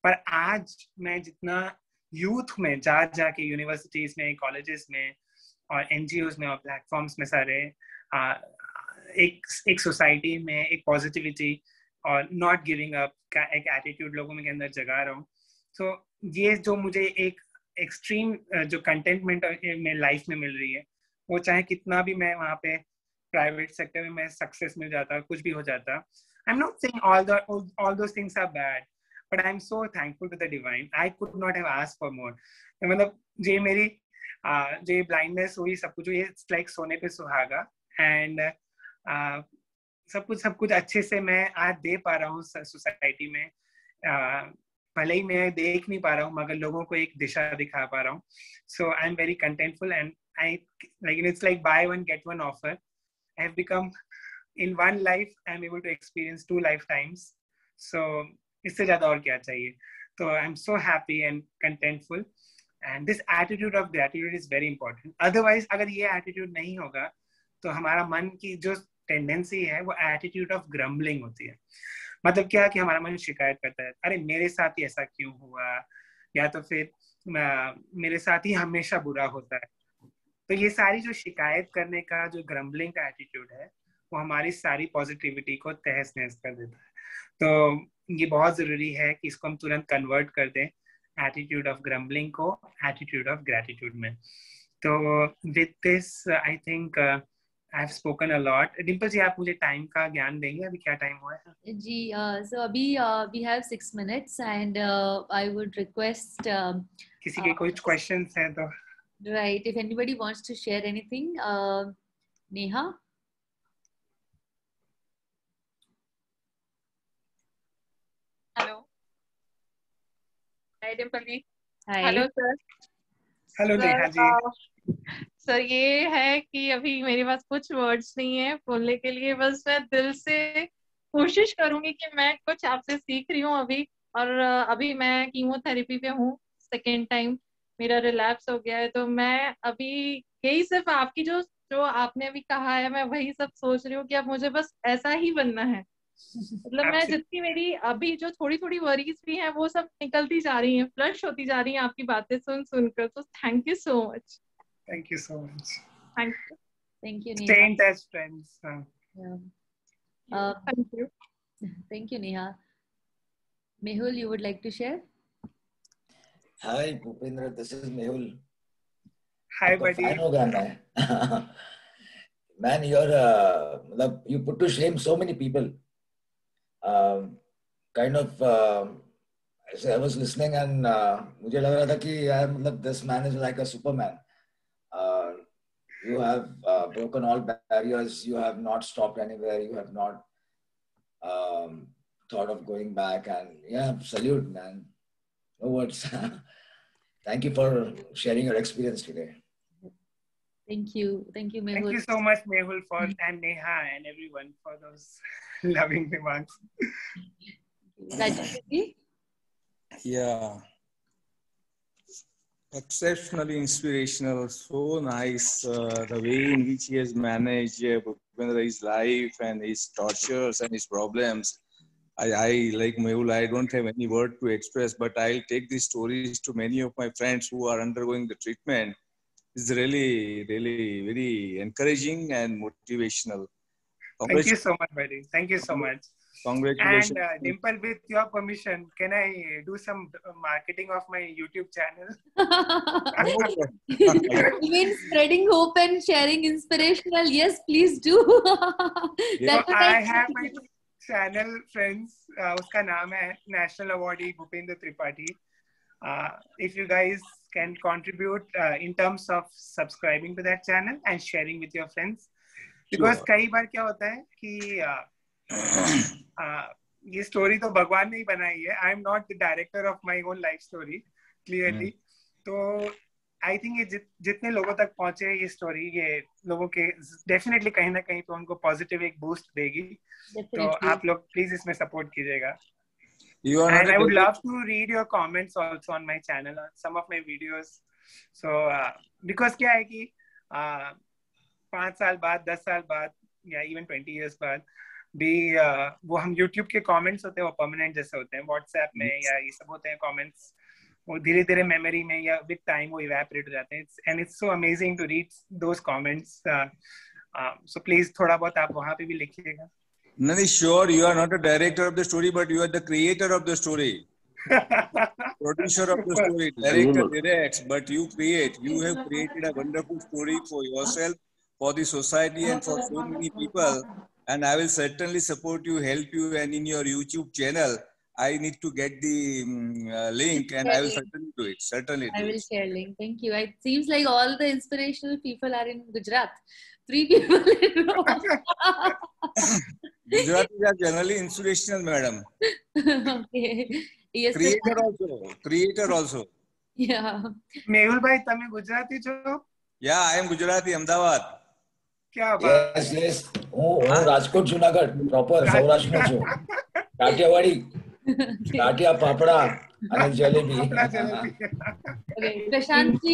पर आज मैं जितना यूथ में जाके यूनिवर्सिटीज में, कॉलेजेस में और NGOs में और प्लेटफॉर्म्स में सारे एक सोसाइटी में एक पॉजिटिविटी और नॉट गिविंग अप का एक एटीट्यूड लोगों के अंदर जगा रहा हूँ। तो ये जो मुझे एक एक्सट्रीम जो कंटेंटमेंट में लाइफ में मिल रही है, वो चाहे कितना भी मैं वहाँ पे प्राइवेट सेक्टर में मैं सक्सेस मिल जाता, कुछ भी हो जाता, I am not saying all those things are bad, but I'm so thankful to the divine. I could not have asked for more. मतलब ये मेरी जो ये blindness हुई, सब कुछ ये it's like सोने पे सुहागा, and सब कुछ अच्छे से मैं आज दे पा रहा हूँ सोसाइटी में। भले ही मैं देख नहीं पा रहा हूँ, मगर लोगों को एक दिशा दिखा पा रहा हूँ। So I'm very contentful, and I like it's like buy one get one offer. I have become in one life I'm able to experience 2 lifetimes. So इससे ज्यादा और क्या चाहिए। तो आई am so happy and contentful, and this attitude of gratitude is very important. Otherwise अगर ये attitude नहीं होगा तो हमारा मन की जो टेंडेंसी है वो एटीट्यूड ऑफ ग्रम्बलिंग होती है। मतलब क्या कि हमारा मन शिकायत करता है, अरे मेरे साथ ही ऐसा क्यों हुआ, या तो फिर मेरे साथ ही हमेशा बुरा होता है। तो ये सारी जो शिकायत करने का जो ग्रम्बलिंग का एटीट्यूड है, वो हमारी सारी पॉजिटिविटी को तहस नहस कर देता है। तो ये बहुत जरूरी है कि इसको हम तुरंत कन्वर्ट कर दें, एटीट्यूड ऑफ ग्रम्बलिंग को एटीट्यूड ऑफ ग्रेटिट्यूड में। तो with this I think I have spoken a lot. Dimple ji, आप मुझे टाइम का ज्ञान देंगे, अभी क्या टाइम हुआ है? जी, सो अभी we have 6 minutes and I would request किसी के कुछ क्वेश्चंस हैं तो right, if anybody wants to share anything. Neha? Hello hi Dimple ji. Hi. Hello sir. Hello Neha ji. Sir ये है कि अभी मेरे पास कुछ वर्ड्स नहीं है बोलने के लिए, बस मैं दिल से कोशिश करूंगी कि मैं कुछ आपसे सीख रही हूँ अभी। और अभी मैं कीमोथेरेपी पे हूँ, सेकेंड टाइम मेरा रिलैप्स हो गया है। तो मैं अभी यही सिर्फ आपकी जो जो आपने अभी कहा है, मैं वही सब सोच रही हूँ कि अब मुझे बस ऐसा ही बनना है। मतलब मैं जितनी मेरी अभी जो थोड़ी थोड़ी वरीज भी हैं वो सब निकलती जा रही हैं, फ्लश होती जा रही हैं आपकी बातें सुन सुनकर। तो thank you so much. Thank you so much. Thank you. Thank you, Stay Neha. in touch, friends. Yeah. Thank you. Thank you, Neha. Mehul, you would like to share? Hi, Bhupendra. This is Mehul. Hi, तो buddy. fan हो गया मैं. Man, मतलब you put to shame so many people. Kind of. I was listening and मुझे लग रहा था कि यार मतलब this man is like a Superman. You have broken all barriers. You have not stopped anywhere. You have not thought of going back. And yeah, salute, man. No words. Thank you for sharing your experience today. Thank you, Mehul. Thank you so much, Mehul, and Neha and everyone for those loving remarks. Rajesh ji? Yeah, exceptionally inspirational. So nice the way in which he has managed his life and his tortures and his problems. I like Mehul, I don't have any word to express, but I'll take these stories to many of my friends who are undergoing the treatment. It's really, really very encouraging and motivational. Thank you so much, buddy. Thank you so much. Congratulations. And Dimple, with your permission, can I do some marketing of my YouTube channel? You mean spreading hope and sharing inspirational? Yes, please do. So I have my channel, friends. उसका नाम है National Awardee Bhupendra Tripathi. If you guys can contribute in terms of subscribing to that channel and sharing with your friends, because Sure. कई बार क्या होता है कि ये स्टोरी तो भगवान ने ही बनाई है. आई am not the director of my own life story clearly. तो आई थिंक ये जितने लोगों तक पहुंचे ये स्टोरी, ये लोगों के डेफिनेटली कहीं ना कहीं तो उनको पॉजिटिव एक बूस्ट देगी. तो आप लोग प्लीज इसमें सपोर्ट कीजिएगा. And I would love to read your comments also on my channel on some of my videos. So because क्या है कि 5 साल बाद, 10 साल बाद या even 20 years बाद भी वो हम YouTube के comments होते हैं वो permanent जैसे होते हैं. WhatsApp में या ये सब होते हैं comments, वो धीरे धीरे memory में या with time वो evaporate हो जाते हैं. And it's so amazing to read those comments. So please थोड़ा बहुत आप वहाँ पे भी लिखिएगा. Nani, sure, you are not a director of the story, but you are the creator of the story. Producer of the story. Director directs, but you create. You have created a wonderful story for yourself, for the society, and for so many people. And I will certainly support you, help you, and in your YouTube channel, I need to get the link, and I will certainly do it. Certainly do I will it. share link. Thank you. It seems like all the inspirational people are in Gujarat. 3 people in Rome. Gujaratis are generally inspirational, madam. Okay. Yes. Creator also. Yeah. Mehul भाई તમે ગુજરાતી છો? Yeah, I am Gujarati, Ahmedabad. क्या बात? Yes. હું Rajkot Junagadh proper સૌરાષ્ટ્રનો છું. કાઠિયાવાડી, કાઠિયા પાપડા અને jalebi. Okay, Prashant ji,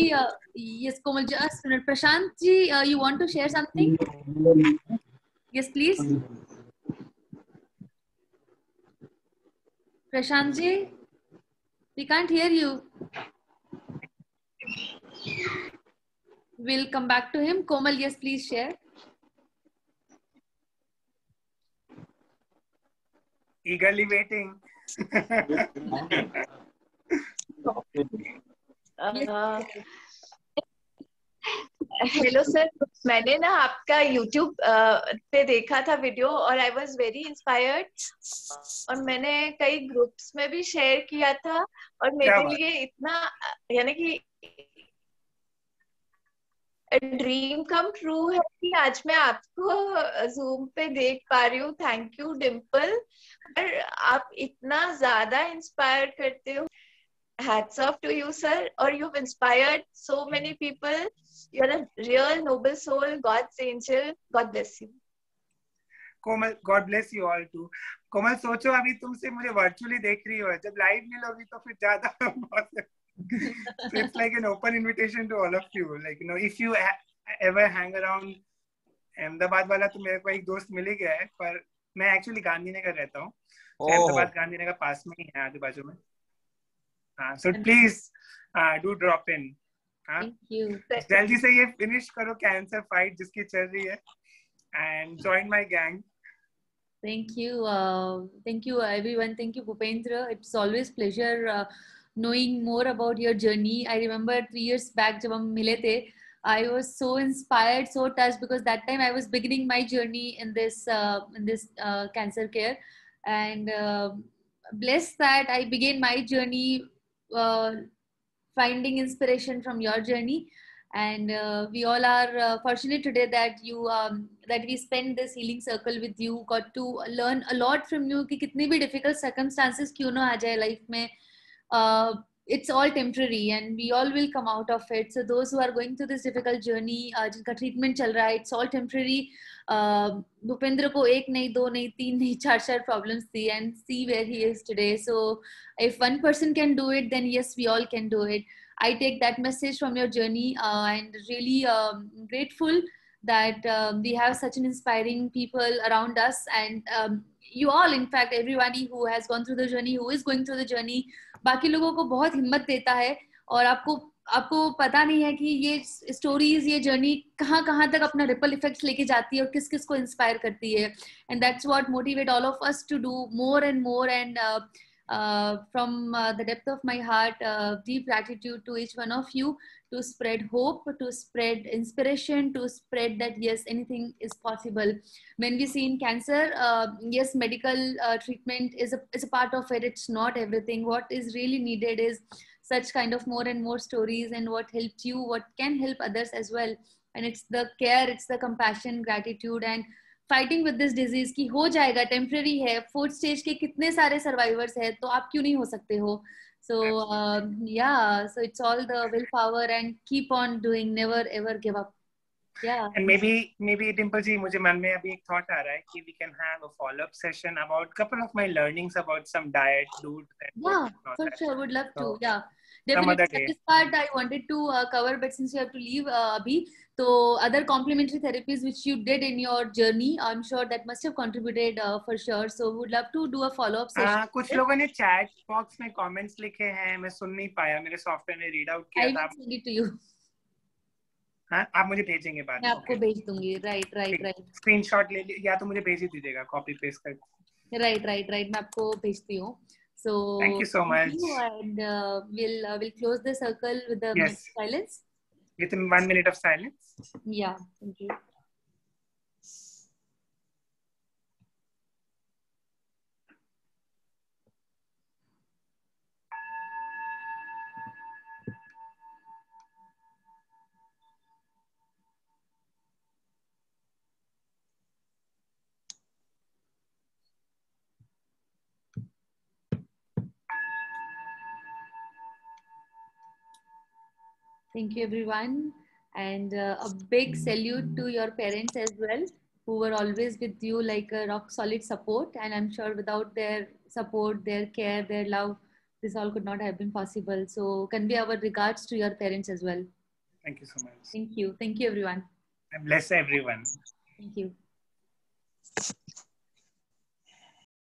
yes, Komal, just a minute. Prashant ji, you want to share something? Yes, please. Prashant ji, we can't hear you. We'll come back to him. Komal, yes, please share. Eagerly waiting. Hello sir, मैंने ना आपका YouTube पे देखा था video और I was very inspired और मैंने कई ग्रुप्स में भी शेयर किया था और मेरे लिए इतना यानी कि ड्रीम कम ट्रू है कि आज मैं आपको जूम पे देख पा रही हूँ. Thank you Dimple. और आप इतना ज्यादा इंस्पायर करते हो. hats off to you, sir. Or you've inspired so many people. You're a real noble soul, God's angel. God bless you. Komal, God bless you all too. कोमल, सोचो अभी तुमसे मुझे वर्चुअली देख रही हो, जब लाइव मिलोगी तो फिर ज्यादा So it's like an open invitation to all of you. Like, you know, if you ever hang around Ahmedabad वाला, तो मेरे को एक दोस्त मिल ही गया है, पर मैं एक्चुअली गांधीनगर रहता हूँ. अहमदाबाद गांधीनगर पास में ही है, आजू बाजू में. हाँ, so please do drop in. Thank you. जल्दी से ये फिनिश करो कैंसर फाइट जिसकी चल रही है, and join my gang. Thank you everyone. Thank you Bhupendra. It's always pleasure knowing more about your journey. I remember 3 years back जब हम मिले थे, I was so inspired, so touched, because that time I was beginning my journey in this cancer care, and blessed that I began my journey finding inspiration from your journey. And we all are fortunate today that you that we spent this healing circle with you, got to learn a lot from you कि कितनी भी difficult circumstances क्यों ना आ जाए life में, it's all temporary and we all will come out of it. So those who are going through this difficult journey, जिनका treatment चल रहा है, it's all temporary. भूपेंद्र को 1 नहीं 2 नहीं 3 नहीं 4 problems थी, and see where he is today. So if one person can do it, then yes, we all can do it. I take that message from your journey and really grateful that we have such an inspiring people around us, and you all, in fact, everybody who has gone through the journey, who is going through the journey, बाकी लोगों को बहुत हिम्मत देता है, और आपको पता नहीं है कि ये स्टोरीज, ये जर्नी कहाँ तक अपना रिपल इफेक्ट्स लेके जाती है और किस किस को इंस्पायर करती है. And that's what motivate all of us to do more and more. And from the depth of my heart, deep gratitude to each one of you, to spread hope, to spread inspiration, to spread that yes, anything is possible. When we see in cancer, yes, medical treatment is a part of it. It's not everything. What is really needed is such kind of more and more stories, and what helped you, what can help others as well. And it's the care, it's the compassion, gratitude, and fighting with this disease की हो जाएगा, temporary है. 4th stage के कितने सारे survivors है, तो आप क्यों नहीं हो सकते हो. सो या, so it's all the will power and keep on doing, never ever give up. And maybe Dimple ji, मुझे मन में अभी एक thought आ रहा है कि we can have a follow-up session about couple of my learnings about some diet, food. Yeah, for sure, would love to. Yeah, definitely. This part I wanted to cover, but since you have to leave abhi, so other complementary therapies which you did in your journey, I'm sure that must have contributed for sure. So would love to do a follow-up session. कुछ लोगों ने chat box में comments लिखे हैं, मैं सुन नहीं पाया, मेरे सॉफ्टवेयर ने रीड आउट किया था. I will send it to you. हाँ, आप मुझे भेजेंगे बाद में. मैं आपको भेज दूंगी. राइट. स्क्रीनशॉट ले लीजिए, या तो मुझे भेज ही दीजिएगा कॉपी पेस्ट करके. राइट. मैं आपको भेजती हूँ. So thank you so much. And we'll close the circle with the silence. With 1 minute of silence. Yeah, thank you. Thank you everyone, and a big salute to your parents as well, who were always with you like a rock solid support. And I'm sure without their support, their care, their love, this all could not have been possible. So convey our regards to your parents as well. Thank you so much. Thank you everyone. And bless everyone. Thank you.